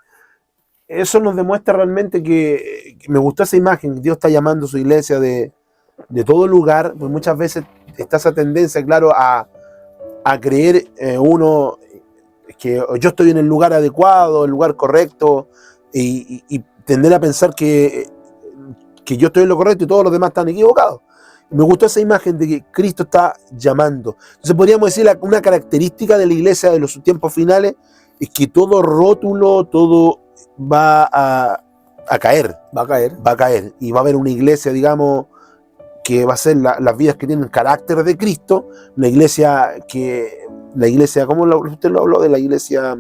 eso nos demuestra realmente que me gustó esa imagen. Dios está llamando a su iglesia de todo lugar, pues muchas veces está esa tendencia, claro, a creer uno que yo estoy en el lugar adecuado, el lugar correcto, y tender a pensar que yo estoy en lo correcto y todos los demás están equivocados. Me gustó esa imagen de que Cristo está llamando. Entonces podríamos decir una característica de la iglesia de los tiempos finales es que todo rótulo, todo va a caer. Va a caer. Va a caer. Y va a haber una iglesia, digamos, que va a ser las vidas que tienen carácter de Cristo, la iglesia, ¿cómo usted lo habló de la iglesia?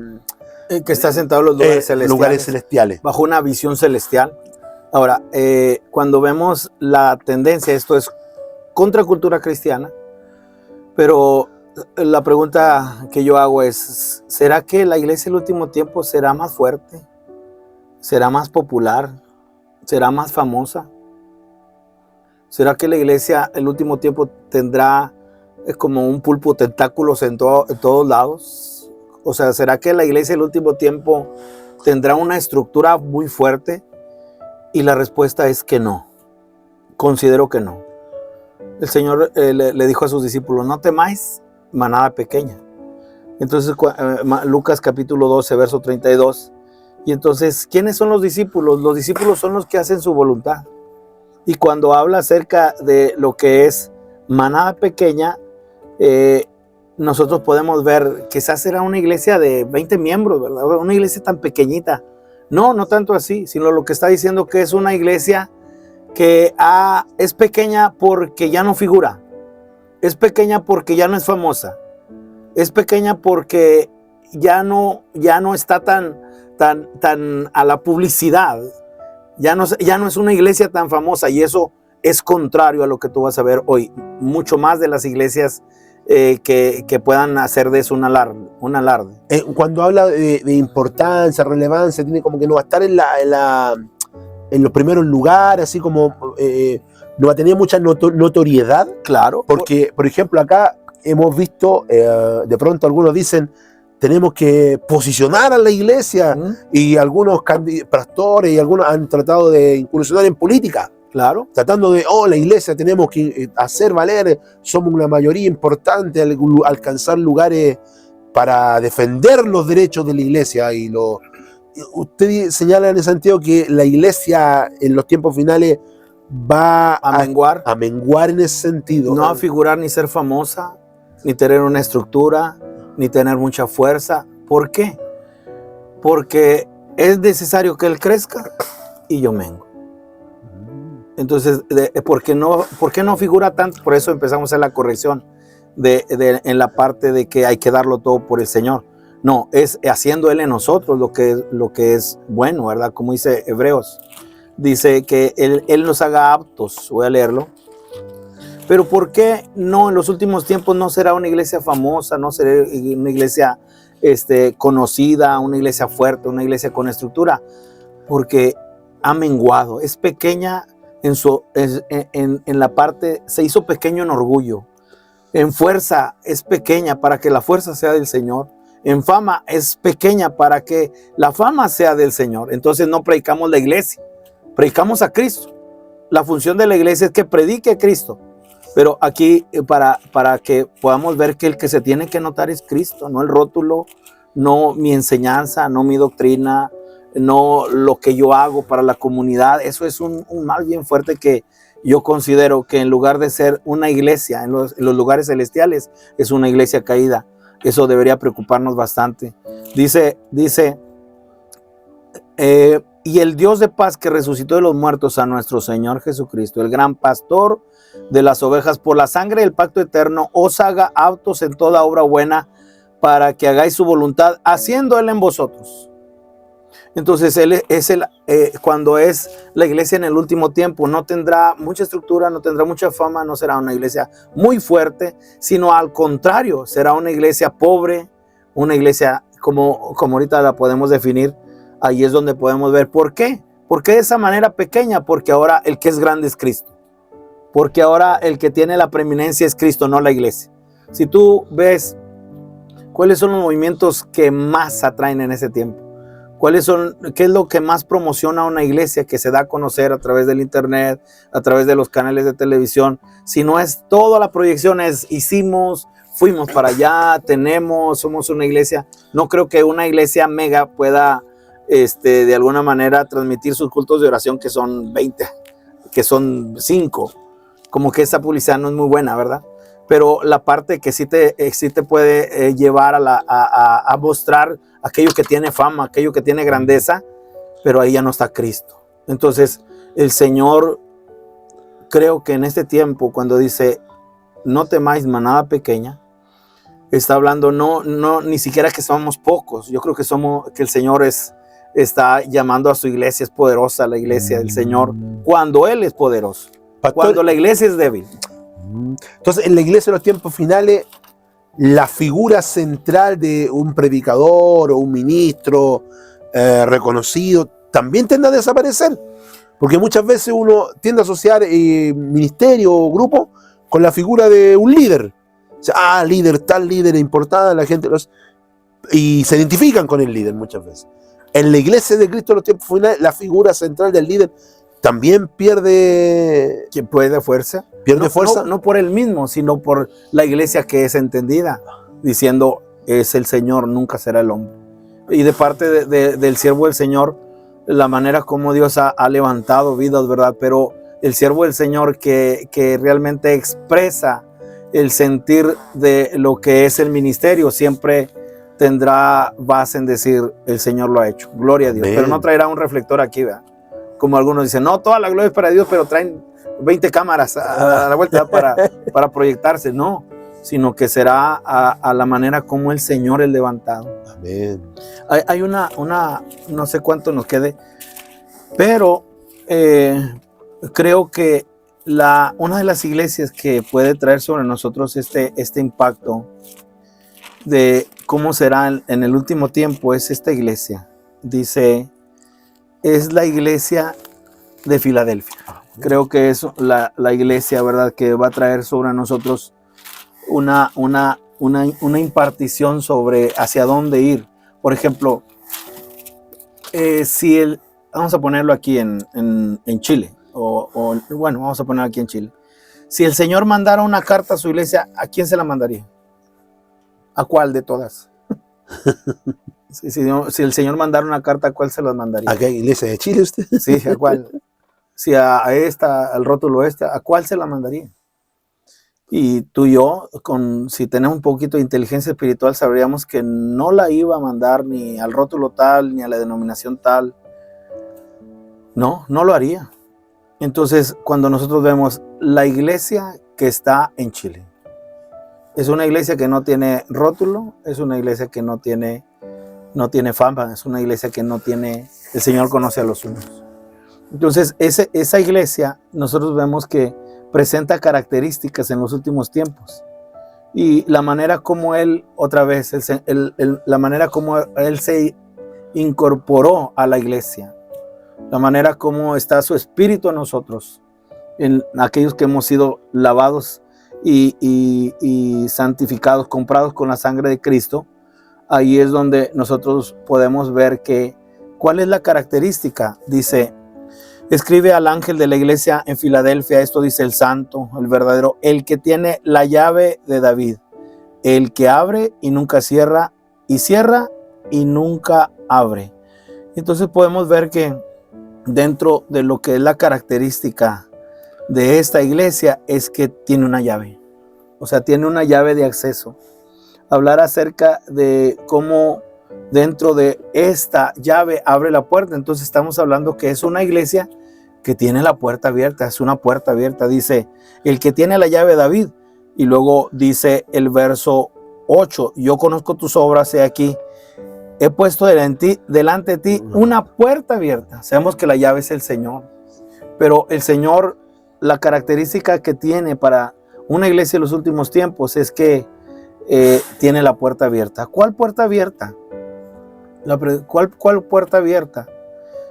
Que está sentado en los lugares celestiales. Bajo una visión celestial. Ahora, cuando vemos la tendencia, esto es contracultura cristiana, pero la pregunta que yo hago es, ¿será que la iglesia del último tiempo será más fuerte? ¿Será más popular? ¿Será más famosa? ¿Será que la iglesia el último tiempo tendrá como un pulpo tentáculos en todos lados? O sea, ¿será que la iglesia el último tiempo tendrá una estructura muy fuerte? Y la respuesta es que no. Considero que no. El Señor le dijo a sus discípulos, no temáis, manada pequeña. Entonces, Lucas capítulo 12, verso 32. Y entonces, ¿quiénes son los discípulos? Los discípulos son los que hacen su voluntad. Y cuando habla acerca de lo que es manada pequeña, nosotros podemos ver, quizás será una iglesia de 20 miembros, ¿verdad? Una iglesia tan pequeñita. No, no tanto así, sino lo que está diciendo que es una iglesia que es pequeña porque ya no figura. Es pequeña porque ya no es famosa. Es pequeña porque ya no está tan a la publicidad. Ya no es una iglesia tan famosa, y eso es contrario a lo que tú vas a ver hoy. Mucho más de las iglesias que puedan hacer de eso un alarde. Cuando habla de importancia, relevancia, tiene como que no va a estar en los primeros lugares, así como no va a tener mucha notoriedad. Claro. Porque, por ejemplo, acá hemos visto, de pronto algunos dicen, tenemos que posicionar a la iglesia, y algunos pastores y algunos han tratado de incursionar en política. Claro. Tratando de, la iglesia tenemos que hacer valer, somos una mayoría importante, alcanzar lugares para defender los derechos de la iglesia. Y usted señala en ese sentido que la iglesia en los tiempos finales va a menguar en ese sentido. No a figurar ni ser famosa, ni tener una estructura, ni tener mucha fuerza. ¿Por qué? Porque es necesario que Él crezca y yo mengo. Entonces, ¿por qué no figura tanto? Por eso empezamos a hacer la corrección en la parte de que hay que darlo todo por el Señor. No, es haciendo Él en nosotros lo que es bueno, ¿verdad? Como dice Hebreos. Dice que Él nos haga aptos. Voy a leerlo. Pero ¿por qué no en los últimos tiempos no será una iglesia famosa, no será una iglesia conocida, una iglesia fuerte, una iglesia con estructura? Porque ha menguado, es pequeña en la parte, se hizo pequeño en orgullo, en fuerza es pequeña para que la fuerza sea del Señor, en fama es pequeña para que la fama sea del Señor. Entonces no predicamos la iglesia, predicamos a Cristo. La función de la iglesia es que predique a Cristo. Pero aquí para que podamos ver que el que se tiene que notar es Cristo, no el rótulo, no mi enseñanza, no mi doctrina, no lo que yo hago para la comunidad. Eso es un mal bien fuerte que yo considero que en lugar de ser una iglesia en los lugares celestiales, es una iglesia caída. Eso debería preocuparnos bastante. Dice, y el Dios de paz que resucitó de los muertos a nuestro Señor Jesucristo, el gran pastor de las ovejas, por la sangre del pacto eterno, os haga aptos en toda obra buena, para que hagáis su voluntad, haciendo Él en vosotros. Entonces Él es cuando es la iglesia en el último tiempo, no tendrá mucha estructura, no tendrá mucha fama, no será una iglesia muy fuerte, sino al contrario, será una iglesia pobre, una iglesia como ahorita la podemos definir. Ahí es donde podemos ver por qué. ¿Por qué de esa manera pequeña? Porque ahora el que es grande es Cristo. Porque ahora el que tiene la preeminencia es Cristo, no la iglesia. Si tú ves cuáles son los movimientos que más atraen en ese tiempo, qué es lo que más promociona a una iglesia que se da a conocer a través del internet, a través de los canales de televisión, si no es toda la proyección, es fuimos para allá, somos una iglesia. No creo que una iglesia mega pueda de alguna manera transmitir sus cultos de oración, que son 20, que son 5, como que esa publicidad no es muy buena, ¿verdad? Pero la parte que sí te puede llevar a mostrar aquello que tiene fama, aquello que tiene grandeza, pero ahí ya no está Cristo. Entonces el Señor creo que en este tiempo, cuando dice, no temáis manada pequeña, está hablando no ni siquiera que somos pocos. Yo creo que el Señor está llamando a su iglesia, es poderosa la iglesia del Señor, cuando Él es poderoso, Pastor, cuando la iglesia es débil. entonces, en la iglesia de los tiempos finales, la figura central de un predicador o un ministro reconocido también tiende a desaparecer. Porque muchas veces uno tiende a asociar ministerio o grupo con la figura de un líder. O sea, líder, tal líder importante, la gente y se identifican con el líder muchas veces. En la iglesia de Cristo de los tiempos finales, la figura central del líder también pierde... ¿Quién puede fuerza? ¿Pierde fuerza? No por él mismo, sino por la iglesia que es entendida, diciendo, es el Señor, nunca será el hombre. Y de parte del siervo del Señor, la manera como Dios ha levantado vidas, ¿verdad? Pero el siervo del Señor que realmente expresa el sentir de lo que es el ministerio, siempre tendrá base en decir, el Señor lo ha hecho, gloria a Dios. Amén. Pero no traerá un reflector aquí, ¿verdad? Como algunos dicen, no, toda la gloria es para Dios, pero traen 20 cámaras a la vuelta para proyectarse, no, sino que será a la manera como el Señor es levantado. Amén. Hay una, no sé cuánto nos quede, pero creo que una de las iglesias que puede traer sobre nosotros este impacto de cómo será en el último tiempo es esta iglesia. Dice, es la iglesia de Filadelfia. Creo que es la iglesia, ¿verdad?, que va a traer sobre nosotros una impartición sobre hacia dónde ir. Por ejemplo, vamos a ponerlo aquí en Chile, bueno, vamos a ponerlo aquí en Chile. Si el Señor mandara una carta a su iglesia, ¿a quién se la mandaría? ¿A cuál de todas? Si el Señor mandara una carta, ¿a cuál se las mandaría? ¿A qué iglesia de Chile usted? Sí, ¿a cuál? Si a esta, al rótulo ¿a cuál se la mandaría? Y tú y yo, si tenemos un poquito de inteligencia espiritual, sabríamos que no la iba a mandar ni al rótulo tal, ni a la denominación tal. No lo haría. Entonces, cuando nosotros vemos la iglesia que está en Chile, es una iglesia que no tiene rótulo, es una iglesia que no tiene fama, es una iglesia que no tiene, el Señor conoce a los suyos. Entonces, esa iglesia, nosotros vemos que presenta características en los últimos tiempos. Y la manera como Él, otra vez, la manera como Él se incorporó a la iglesia, la manera como está su espíritu en nosotros, en aquellos que hemos sido lavados y santificados, comprados con la sangre de Cristo, ahí es donde nosotros podemos ver cuál es la característica. Dice, escribe al ángel de la iglesia en Filadelfia, esto dice el santo, el verdadero, el que tiene la llave de David, el que abre y nunca cierra, y cierra y nunca abre. Entonces podemos ver que dentro de lo que es la característica de esta iglesia es que tiene una llave, o sea, tiene una llave de acceso. Hablar acerca de cómo dentro de esta llave abre la puerta, entonces estamos hablando que es una iglesia que tiene la puerta abierta, es una puerta abierta. Dice, el que tiene la llave de David, y luego dice el verso 8, yo conozco tus obras, he aquí, he puesto delante de ti una puerta abierta. Sabemos que la llave es el Señor, pero el Señor, la característica que tiene para una iglesia en los últimos tiempos es que tiene la puerta abierta. ¿Cuál puerta abierta? ¿Cuál puerta abierta?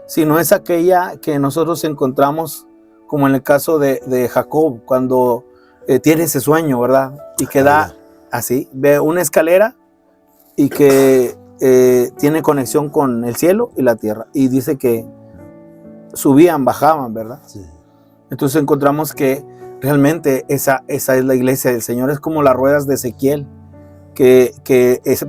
Si no es aquella que nosotros encontramos, como en el caso de Jacob, cuando tiene ese sueño, ¿verdad? Y que da así, ve una escalera y que tiene conexión con el cielo y la tierra. Y dice que subían, bajaban, ¿verdad? Sí. Entonces encontramos que realmente esa es la iglesia del Señor. Es como las ruedas de Ezequiel, que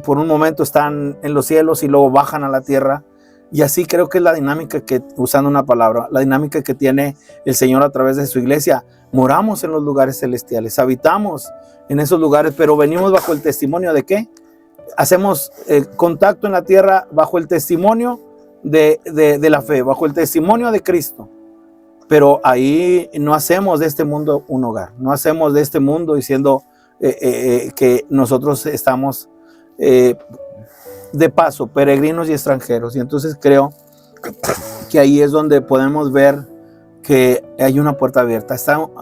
por un momento están en los cielos y luego bajan a la tierra. Y así creo que es la dinámica usando una palabra, la dinámica que tiene el Señor a través de su iglesia. Moramos en los lugares celestiales, habitamos en esos lugares, pero venimos bajo el testimonio de ¿qué? Hacemos contacto en la tierra bajo el testimonio de la fe, bajo el testimonio de Cristo. Pero ahí no hacemos de este mundo un hogar, no hacemos de este mundo diciendo que nosotros estamos de paso, peregrinos y extranjeros. Y entonces creo que ahí es donde podemos ver que hay una puerta abierta.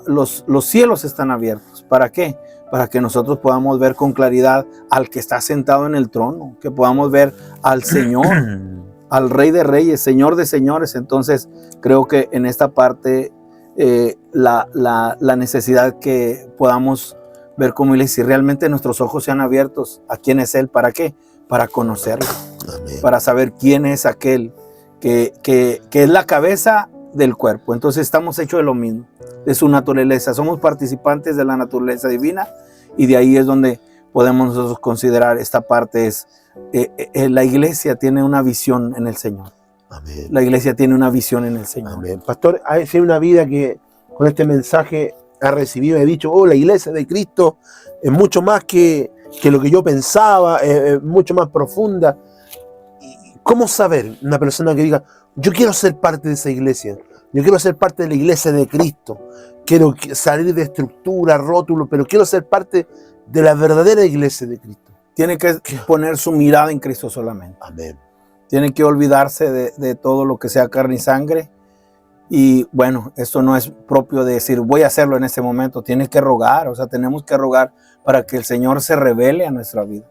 Los cielos están abiertos. ¿Para qué? Para que nosotros podamos ver con claridad al que está sentado en el trono, que podamos ver al Señor, al Rey de Reyes, Señor de Señores. Entonces creo que en esta parte la necesidad que podamos ver como iglesia, si realmente nuestros ojos sean abiertos a quién es Él. ¿Para qué? Para conocerlo. Amén. Para saber quién es aquel que es la cabeza del cuerpo. Entonces estamos hechos de lo mismo, de su naturaleza. Somos participantes de la naturaleza divina, y de ahí es donde podemos nosotros considerar esta parte. La iglesia tiene una visión en el Señor. Amén. La iglesia tiene una visión en el Señor. Amén. Pastor, hay una vida que con este mensaje ha recibido, he dicho, la iglesia de Cristo es mucho más que lo que yo pensaba, es mucho más profunda. ¿Cómo saber una persona que diga, yo quiero ser parte de esa iglesia, yo quiero ser parte de la iglesia de Cristo, quiero salir de estructura, rótulo, pero quiero ser parte de la verdadera iglesia de Cristo? Tiene que poner su mirada en Cristo solamente. Amén. Tiene que olvidarse de todo lo que sea carne y sangre. Y bueno, esto no es propio de decir voy a hacerlo en este momento. Tiene que rogar, o sea, tenemos que rogar para que el Señor se revele a nuestra vida.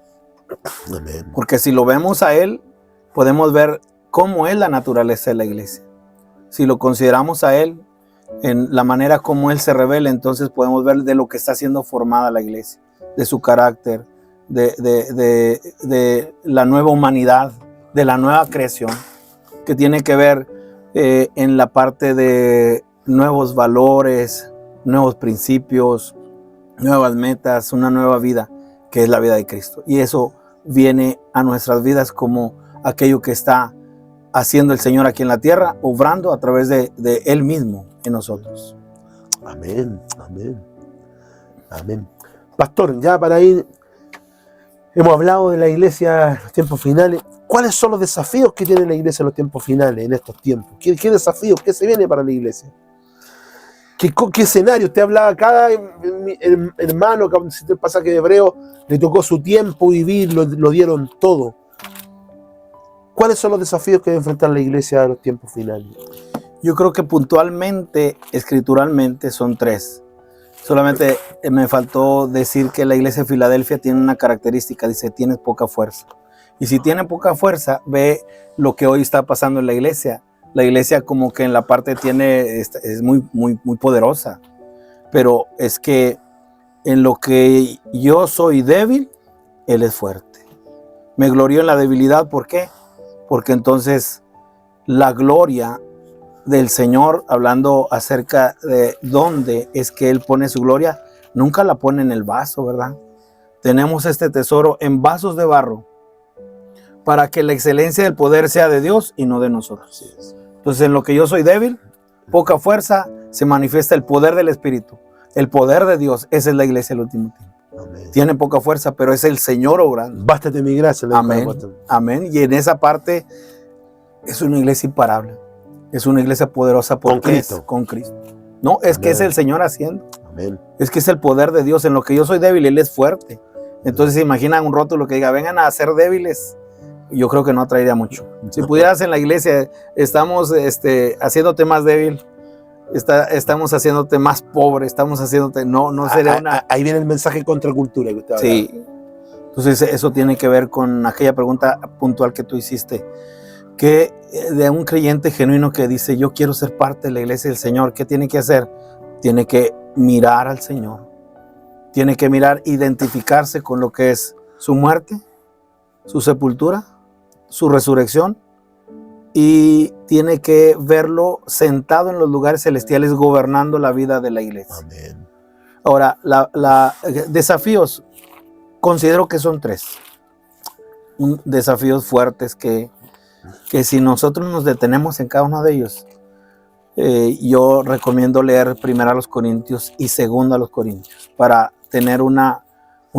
Amén. Porque si lo vemos a Él, podemos ver cómo es la naturaleza de la iglesia. Si lo consideramos a Él, en la manera como Él se revela, entonces podemos ver de lo que está siendo formada la iglesia, de su carácter, de la nueva humanidad, de la nueva creación, que tiene que ver en la parte de nuevos valores, nuevos principios, nuevas metas, una nueva vida, que es la vida de Cristo. Y eso viene a nuestras vidas como aquello que está haciendo el Señor aquí en la tierra, obrando a través de Él mismo en nosotros. Amén, amén, amén. Pastor, ya para ir, hemos hablado de la iglesia en los tiempos finales. ¿Cuáles son los desafíos que tiene la iglesia en los tiempos finales, en estos tiempos? ¿Qué desafíos? ¿Qué se viene para la iglesia? ¿Qué escenario? Usted hablaba, cada hermano, si el pasaje de Hebreo, le tocó su tiempo vivir, lo dieron todo. ¿Cuáles son los desafíos que debe enfrentar la iglesia en los tiempos finales? Yo creo que puntualmente, escrituralmente, son tres. Solamente me faltó decir que la iglesia de Filadelfia tiene una característica, dice, tienes poca fuerza. Y si tiene poca fuerza, ve lo que hoy está pasando en la iglesia. La iglesia como que en la parte es muy, muy, muy poderosa. Pero es que en lo que yo soy débil, Él es fuerte. Me glorío en la debilidad, ¿por qué? Porque entonces la gloria del Señor, hablando acerca de dónde es que Él pone su gloria, nunca la pone en el vaso, ¿verdad? Tenemos este tesoro en vasos de barro para que la excelencia del poder sea de Dios y no de nosotros. Entonces, en lo que yo soy débil, poca fuerza, se manifiesta el poder del Espíritu. El poder de Dios, esa es la iglesia del último tiempo. Amén. Tiene poca fuerza, pero es el Señor obrando. Bástate mi gracia. Amén. Amén. Y en esa parte es una iglesia imparable. Es una iglesia poderosa Con Cristo. Con Cristo. No, es que es el Señor haciendo. Amén. Es que es el poder de Dios. En lo que yo soy débil, Él es fuerte. Entonces, se imaginan un rótulo que diga, vengan a ser débiles. Yo creo que no atraería mucho. Si pudieras en la iglesia, estamos haciéndote más débil, estamos haciéndote más pobre, estamos haciéndote, no sería una... Ahí viene el mensaje contracultura que usted habla. Sí. Entonces eso tiene que ver con aquella pregunta puntual que tú hiciste, que de un creyente genuino que dice, yo quiero ser parte de la iglesia del Señor, ¿qué tiene que hacer? Tiene que mirar al Señor, tiene que mirar, identificarse con lo que es su muerte, su sepultura, su resurrección, y tiene que verlo sentado en los lugares celestiales gobernando la vida de la iglesia. Amén. Ahora, desafíos, considero que son tres. Desafíos fuertes que si nosotros nos detenemos en cada uno de ellos, yo recomiendo leer primero a los Corintios y segundo a los Corintios para tener una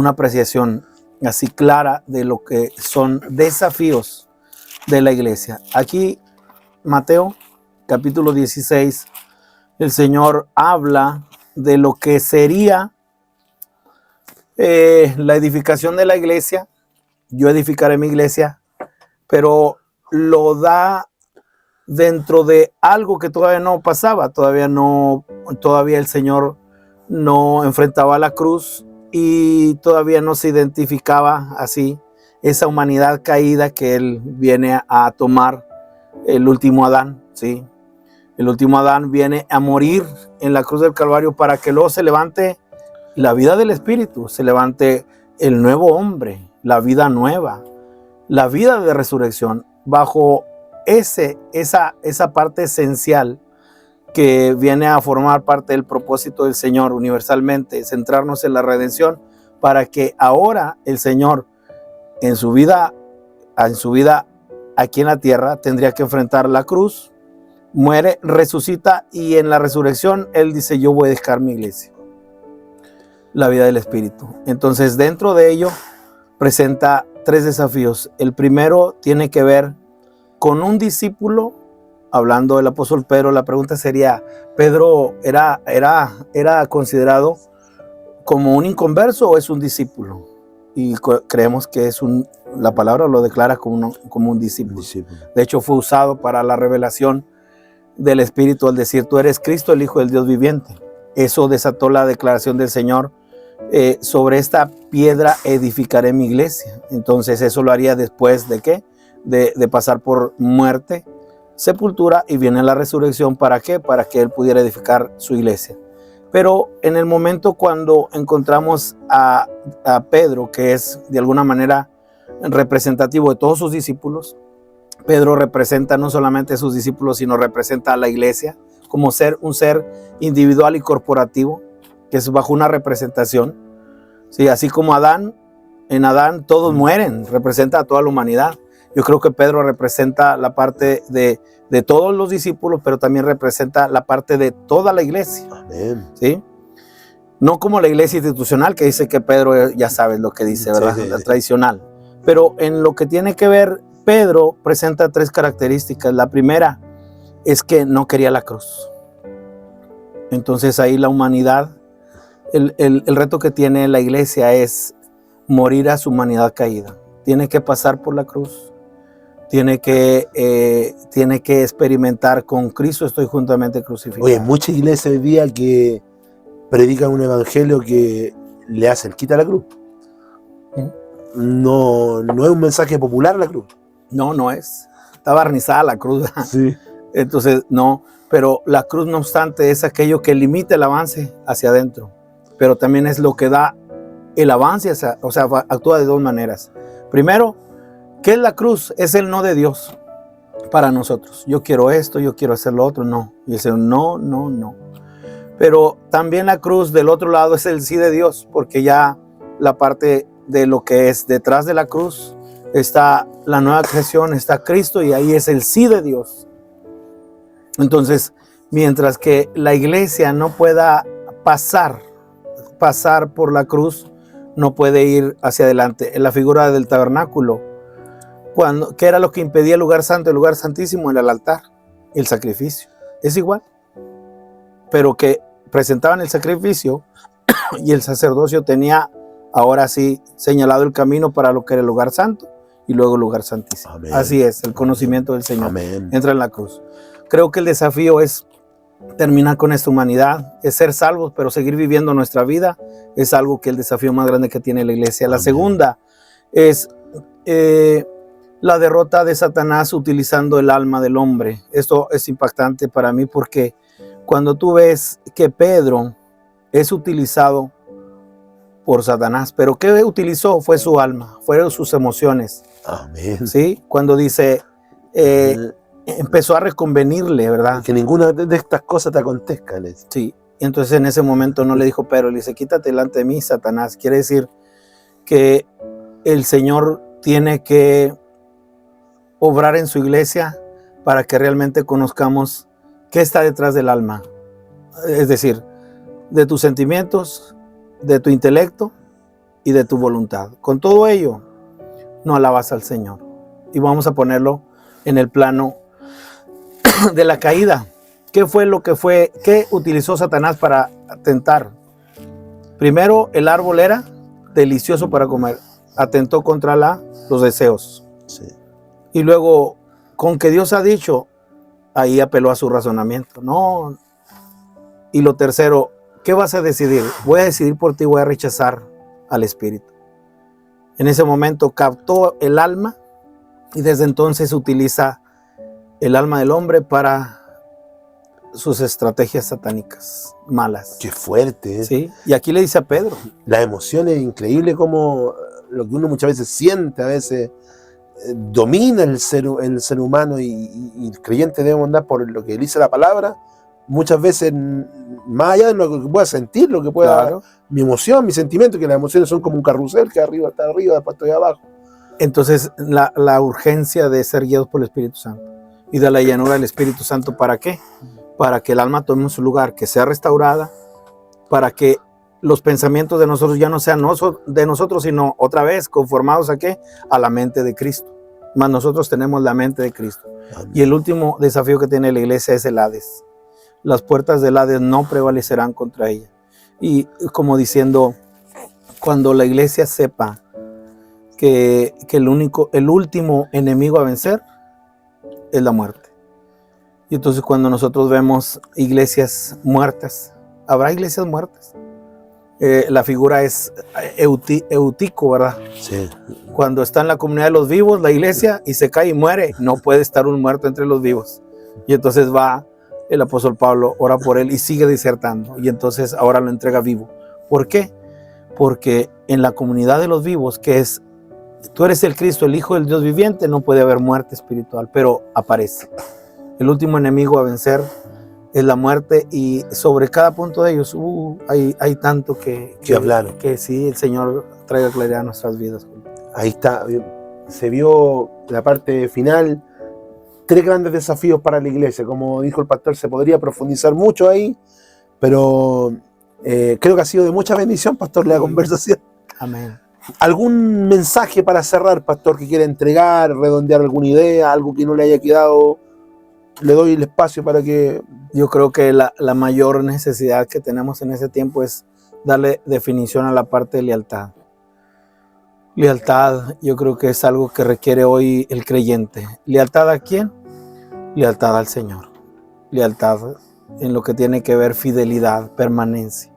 apreciación así clara de lo que son desafíos de la iglesia. Aquí, Mateo, capítulo 16, el Señor habla de lo que sería la edificación de la iglesia. Yo edificaré mi iglesia, pero lo da dentro de algo que todavía no pasaba, todavía el Señor no enfrentaba la cruz y todavía no se identificaba así esa humanidad caída que Él viene a tomar, el último Adán, ¿sí? El último Adán viene a morir en la cruz del Calvario para que luego se levante la vida del Espíritu, se levante el nuevo hombre, la vida nueva, la vida de resurrección, bajo esa parte esencial que viene a formar parte del propósito del Señor universalmente, centrarnos en la redención, para que ahora el Señor en su vida aquí en la tierra tendría que enfrentar la cruz, muere, resucita y en la resurrección Él dice: yo voy a dejar mi iglesia, la vida del Espíritu. Entonces dentro de ello presenta 3 desafíos. El primero tiene que ver con un discípulo, hablando del apóstol Pedro. La pregunta sería: ¿Pedro era considerado como un inconverso o es un discípulo? Y creemos que la palabra lo declara como un discípulo. De hecho, fue usado para la revelación del Espíritu al decir: tú eres Cristo, el Hijo del Dios viviente. Eso desató la declaración del Señor: sobre esta piedra edificaré mi iglesia. Entonces eso lo haría después de ¿qué? De pasar por muerte, sepultura, y viene la resurrección. ¿Para qué? Para que Él pudiera edificar su iglesia. Pero en el momento cuando encontramos a Pedro, que es de alguna manera representativo de todos sus discípulos, Pedro representa no solamente a sus discípulos, sino representa a la iglesia como un ser individual y corporativo, que es bajo una representación. Sí, así como en Adán todos mueren, representa a toda la humanidad. Yo creo que Pedro representa la parte de todos los discípulos, pero también representa la parte de toda la iglesia. Amén. ¿Sí? No como la iglesia institucional, que dice que Pedro, ya sabes lo que dice, ¿verdad? Sí. La tradicional. Pero en lo que tiene que ver, Pedro presenta 3 características. La primera es que no quería la cruz. Entonces ahí la humanidad, el reto que tiene la iglesia es morir a su humanidad caída. Tiene que pasar por la cruz. Tiene que experimentar con Cristo estoy juntamente crucificado. Oye, muchas iglesias hoy día que predican un evangelio que le hace el quita la cruz. No es un mensaje popular la cruz. No es. Está barnizada la cruz. Sí. Entonces, no. Pero la cruz, no obstante, es aquello que limita el avance hacia adentro. Pero también es lo que da el avance, o sea, actúa de 2 maneras. Primero, ¿qué es la cruz? Es el no de Dios para nosotros. Yo quiero esto, yo quiero hacer lo otro, no. Y dice no. Pero también la cruz del otro lado es el sí de Dios, porque ya la parte de lo que es detrás de la cruz está la nueva creación, está Cristo, y ahí es el sí de Dios. Entonces, mientras que la iglesia no pueda pasar por la cruz, no puede ir hacia adelante. En la figura del tabernáculo, ¿qué era lo que impedía el lugar santo, el lugar santísimo? Era el altar, el sacrificio. Es igual, pero que presentaban el sacrificio y el sacerdocio tenía ahora sí señalado el camino para lo que era el lugar santo y luego el lugar santísimo. Amén. Así es, el conocimiento del Señor. Amén. Entra en la cruz. Creo que el desafío es terminar con esta humanidad, es ser salvos, pero seguir viviendo nuestra vida es algo que el desafío más grande que tiene la iglesia. La segunda es la derrota de Satanás utilizando el alma del hombre. Esto es impactante para mí porque cuando tú ves que Pedro es utilizado por Satanás, pero ¿qué utilizó? Fue su alma, fueron sus emociones. Amén. ¿Sí? Cuando dice, empezó a reconvenirle, ¿verdad? Que ninguna de estas cosas te acontezca. Sí. Y entonces en ese momento no le dijo Pedro, le dice: quítate delante de mí, Satanás. Quiere decir que el Señor tiene que obrar en su iglesia para que realmente conozcamos qué está detrás del alma. Es decir, de tus sentimientos, de tu intelecto y de tu voluntad. Con todo ello, no alabas al Señor. Y vamos a ponerlo en el plano de la caída. ¿Qué fue lo que fue? ¿Qué utilizó Satanás para tentar? Primero, el árbol era delicioso para comer. Atentó contra los deseos. Sí. Y luego, con que Dios ha dicho, ahí apeló a su razonamiento. No. Y lo tercero, ¿qué vas a decidir? Voy a decidir por ti, voy a rechazar al espíritu. En ese momento captó el alma y desde entonces utiliza el alma del hombre para sus estrategias satánicas malas. Qué fuerte, ¿eh? ¿Sí? Y aquí le dice a Pedro. La emoción es increíble, como lo que uno muchas veces siente, a veces domina el ser humano, y el creyente debe andar por lo que dice la palabra, muchas veces más allá de lo que pueda sentir, lo que pueda, Claro. mi emoción, mi sentimiento, que las emociones son como un carrusel, que arriba está arriba, después estoy abajo. Entonces, la urgencia de ser guiados por el Espíritu Santo y de la llanura del Espíritu Santo, ¿para qué? Para que el alma tome su lugar, que sea restaurada, para que los pensamientos de nosotros ya no sean de nosotros, sino otra vez conformados ¿a qué? A la mente de Cristo. Más nosotros tenemos la mente de Cristo. Amén. Y el último desafío que tiene la iglesia es el Hades. Las puertas del Hades no prevalecerán contra ella. Y como diciendo, cuando la iglesia sepa que el último enemigo a vencer es la muerte. Y entonces cuando nosotros vemos iglesias muertas, habrá iglesias muertas. La figura es Eutico, ¿verdad? Sí. Cuando está en la comunidad de los vivos, la iglesia, y se cae y muere, no puede estar un muerto entre los vivos. Y entonces va el apóstol Pablo, ora por él y sigue disertando. Y entonces ahora lo entrega vivo. ¿Por qué? Porque en la comunidad de los vivos, que es, tú eres el Cristo, el Hijo del Dios viviente, no puede haber muerte espiritual, pero aparece. El último enemigo a vencer es la muerte, y sobre cada punto de ellos hay tanto que hablar. Que sí, el Señor traiga claridad a nuestras vidas. Ahí está, se vio la parte final, 3 grandes desafíos para la iglesia. Como dijo el pastor, se podría profundizar mucho ahí, pero creo que ha sido de mucha bendición, pastor, la conversación. Amén. ¿Algún mensaje para cerrar, pastor, que quiera entregar, redondear alguna idea, algo que no le haya quedado? Le doy el espacio para que... Yo creo que la mayor necesidad que tenemos en ese tiempo es darle definición a la parte de lealtad. Lealtad, yo creo que es algo que requiere hoy el creyente. ¿Lealtad a quién? Lealtad al Señor. Lealtad en lo que tiene que ver fidelidad, permanencia.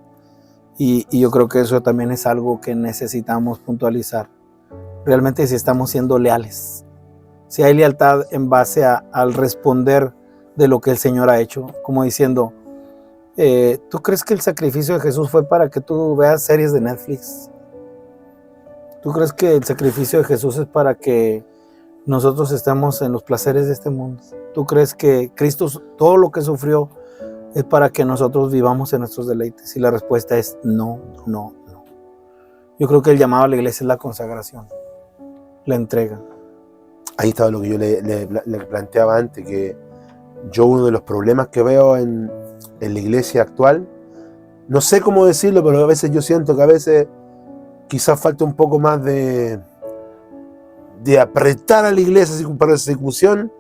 Y yo creo que eso también es algo que necesitamos puntualizar. Realmente si estamos siendo leales. Si hay lealtad en base al responder de lo que el Señor ha hecho. Como diciendo, ¿tú crees que el sacrificio de Jesús fue para que tú veas series de Netflix? ¿Tú crees que el sacrificio de Jesús es para que nosotros estemos en los placeres de este mundo? ¿Tú crees que Cristo, todo lo que sufrió, es para que nosotros vivamos en nuestros deleites? Y la respuesta es no, no, no. Yo creo que el llamado a la iglesia es la consagración, la entrega. Ahí estaba lo que yo le planteaba antes, que yo uno de los problemas que veo en la iglesia actual, no sé cómo decirlo, pero a veces yo siento que a veces quizás falta un poco más de apretar a la iglesia así para esa ejecución,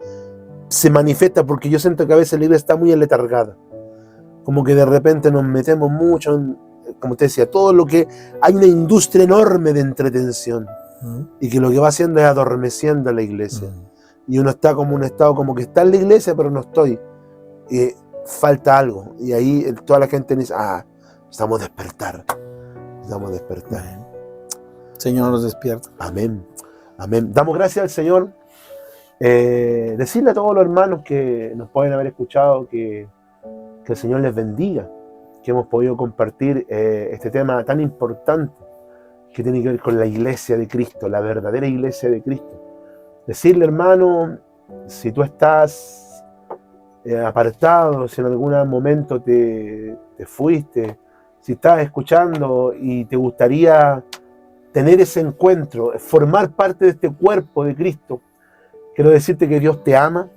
se manifiesta porque yo siento que a veces la iglesia está muy aletargada. Como que de repente nos metemos mucho en, como te decía, todo lo que... Hay una industria enorme de entretención. Y que lo que va haciendo es adormeciendo a la iglesia. Y uno está como un estado como que está en la iglesia, pero no estoy. Y falta algo. Y ahí toda la gente dice, necesitamos despertar. Necesitamos despertar. Señor nos despierta. Amén. Amén. Damos gracias al Señor. Decirle a todos los hermanos que nos pueden haber escuchado que el Señor les bendiga. Que hemos podido compartir este tema tan importante que tiene que ver con la iglesia de Cristo, la verdadera iglesia de Cristo. Decirle, hermano, si tú estás apartado, si en algún momento te fuiste, si estás escuchando y te gustaría tener ese encuentro, formar parte de este cuerpo de Cristo, quiero decirte que Dios te ama,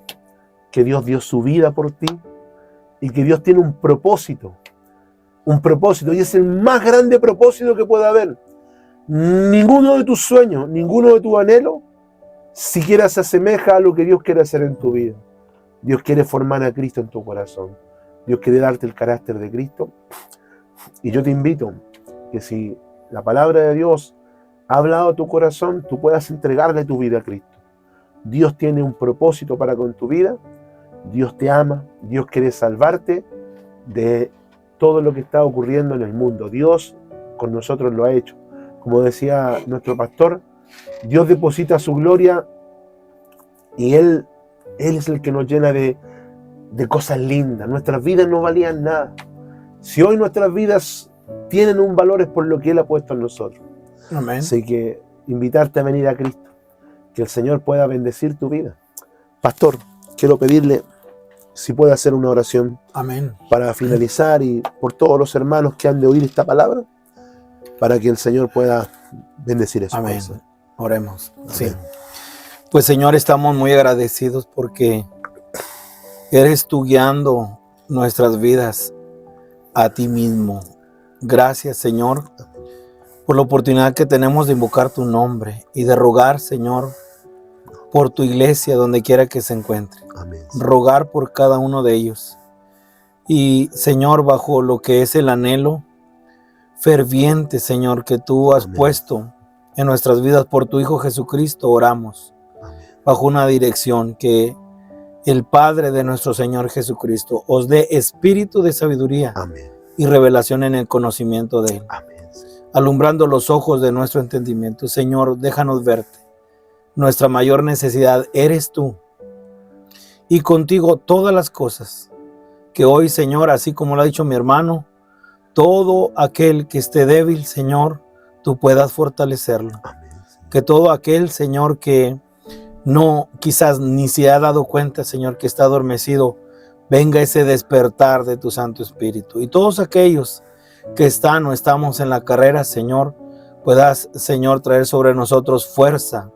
que Dios dio su vida por ti y que Dios tiene un propósito, y es el más grande propósito que pueda haber. Ninguno de tus sueños, ninguno de tus anhelos siquiera se asemeja a lo que Dios quiere hacer en tu vida. Dios quiere formar a Cristo en tu corazón. Dios quiere darte el carácter de Cristo. Y yo te invito que si la palabra de Dios ha hablado a tu corazón, tú puedas entregarle tu vida a Cristo. Dios tiene un propósito para con tu vida. Dios te ama. Dios quiere salvarte de todo lo que está ocurriendo en el mundo. Dios con nosotros lo ha hecho. Como decía nuestro pastor, Dios deposita su gloria y Él es el que nos llena de cosas lindas. Nuestras vidas no valían nada. Si hoy nuestras vidas tienen un valor es por lo que Él ha puesto en nosotros. Amén. Así que invitarte a venir a Cristo. Que el Señor pueda bendecir tu vida. Pastor, quiero pedirle si puede hacer una oración. Amén. Para finalizar y por todos los hermanos que han de oír esta palabra, para que el Señor pueda bendecir eso. Amén. Oremos. Amén. Sí. Pues Señor, estamos muy agradecidos porque eres tú guiando nuestras vidas a ti mismo. Gracias, Señor, por la oportunidad que tenemos de invocar tu nombre y de rogar, Señor, por tu iglesia donde quiera que se encuentre. Amén. Rogar por cada uno de ellos. Y, Señor, bajo lo que es el anhelo ferviente, Señor, que tú has Amén. puesto en nuestras vidas por tu Hijo Jesucristo, oramos. Amén. Bajo una dirección que el Padre de nuestro Señor Jesucristo os dé espíritu de sabiduría Amén. y revelación en el conocimiento de Él, Amén. alumbrando los ojos de nuestro entendimiento. Señor, déjanos verte. Nuestra mayor necesidad eres tú. Y contigo todas las cosas. Que hoy, Señor, así como lo ha dicho mi hermano, todo aquel que esté débil, Señor, tú puedas fortalecerlo. Amén. Que todo aquel, Señor, que no quizás ni se ha dado cuenta, Señor, que está adormecido, venga ese despertar de tu Santo Espíritu. Y todos aquellos que están o estamos en la carrera, Señor, puedas, Señor, traer sobre nosotros fuerza,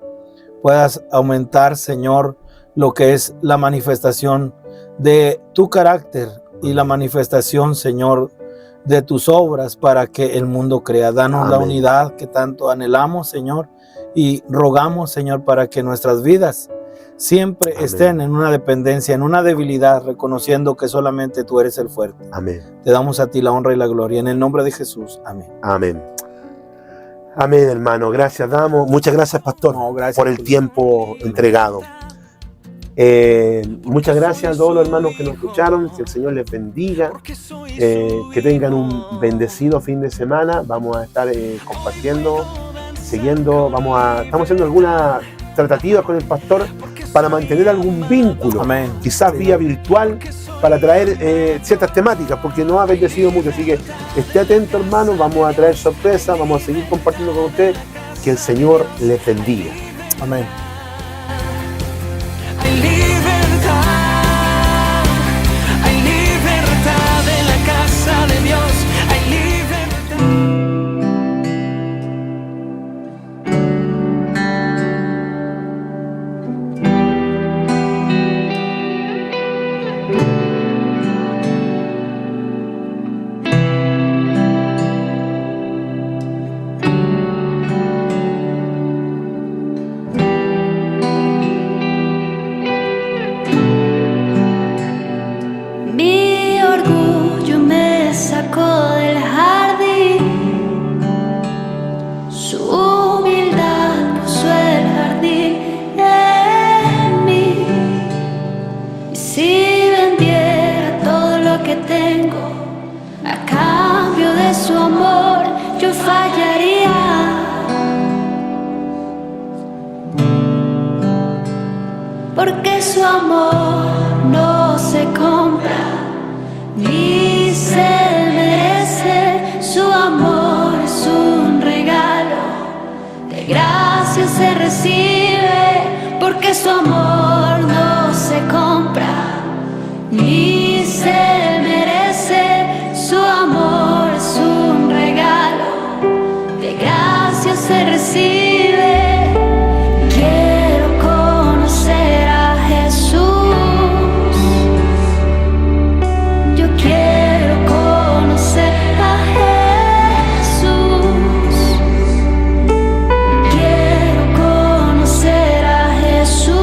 puedas aumentar, Señor, lo que es la manifestación de tu carácter y la manifestación, Señor, de tus obras para que el mundo crea. Danos Amén. la unidad que tanto anhelamos, Señor, y rogamos, Señor, para que nuestras vidas siempre Amén. estén en una dependencia, en una debilidad, reconociendo que solamente tú eres el fuerte. Amén. Te damos a ti la honra y la gloria. En el nombre de Jesús. Amén. Amén. Amén, hermano. Gracias, damos. Muchas gracias, pastor, No, gracias por el tiempo entregado. Muchas gracias a todos los hermanos que nos escucharon. Que el Señor les bendiga. Que tengan un bendecido fin de semana. Vamos a estar compartiendo, siguiendo. Estamos haciendo algunas tratativas con el pastor para mantener algún vínculo. Amén. Quizás Sí. vía virtual, para traer ciertas temáticas, porque nos ha bendecido mucho. Así que esté atento, hermano. Vamos a traer sorpresas. Vamos a seguir compartiendo con usted. Que el Señor les bendiga. Amén. Hay libertad en la casa de Dios, hay libertad. Mi orgullo me sacó del jardín, su humildad puso el jardín en mí. Y si vendiera todo lo que tengo a cambio de su amor, yo fallaría. Porque su amor no se compra ni se merece. Su amor es un regalo, de gracia se recibe. Porque su amor no se compra ni se merece. Su amor es un regalo, de gracia se recibe. Quiero conocer a Jesús. Yo quiero conocer a Jesús. Quiero conocer a Jesús.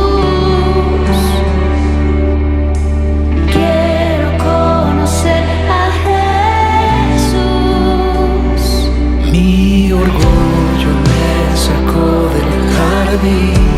Quiero conocer worthy.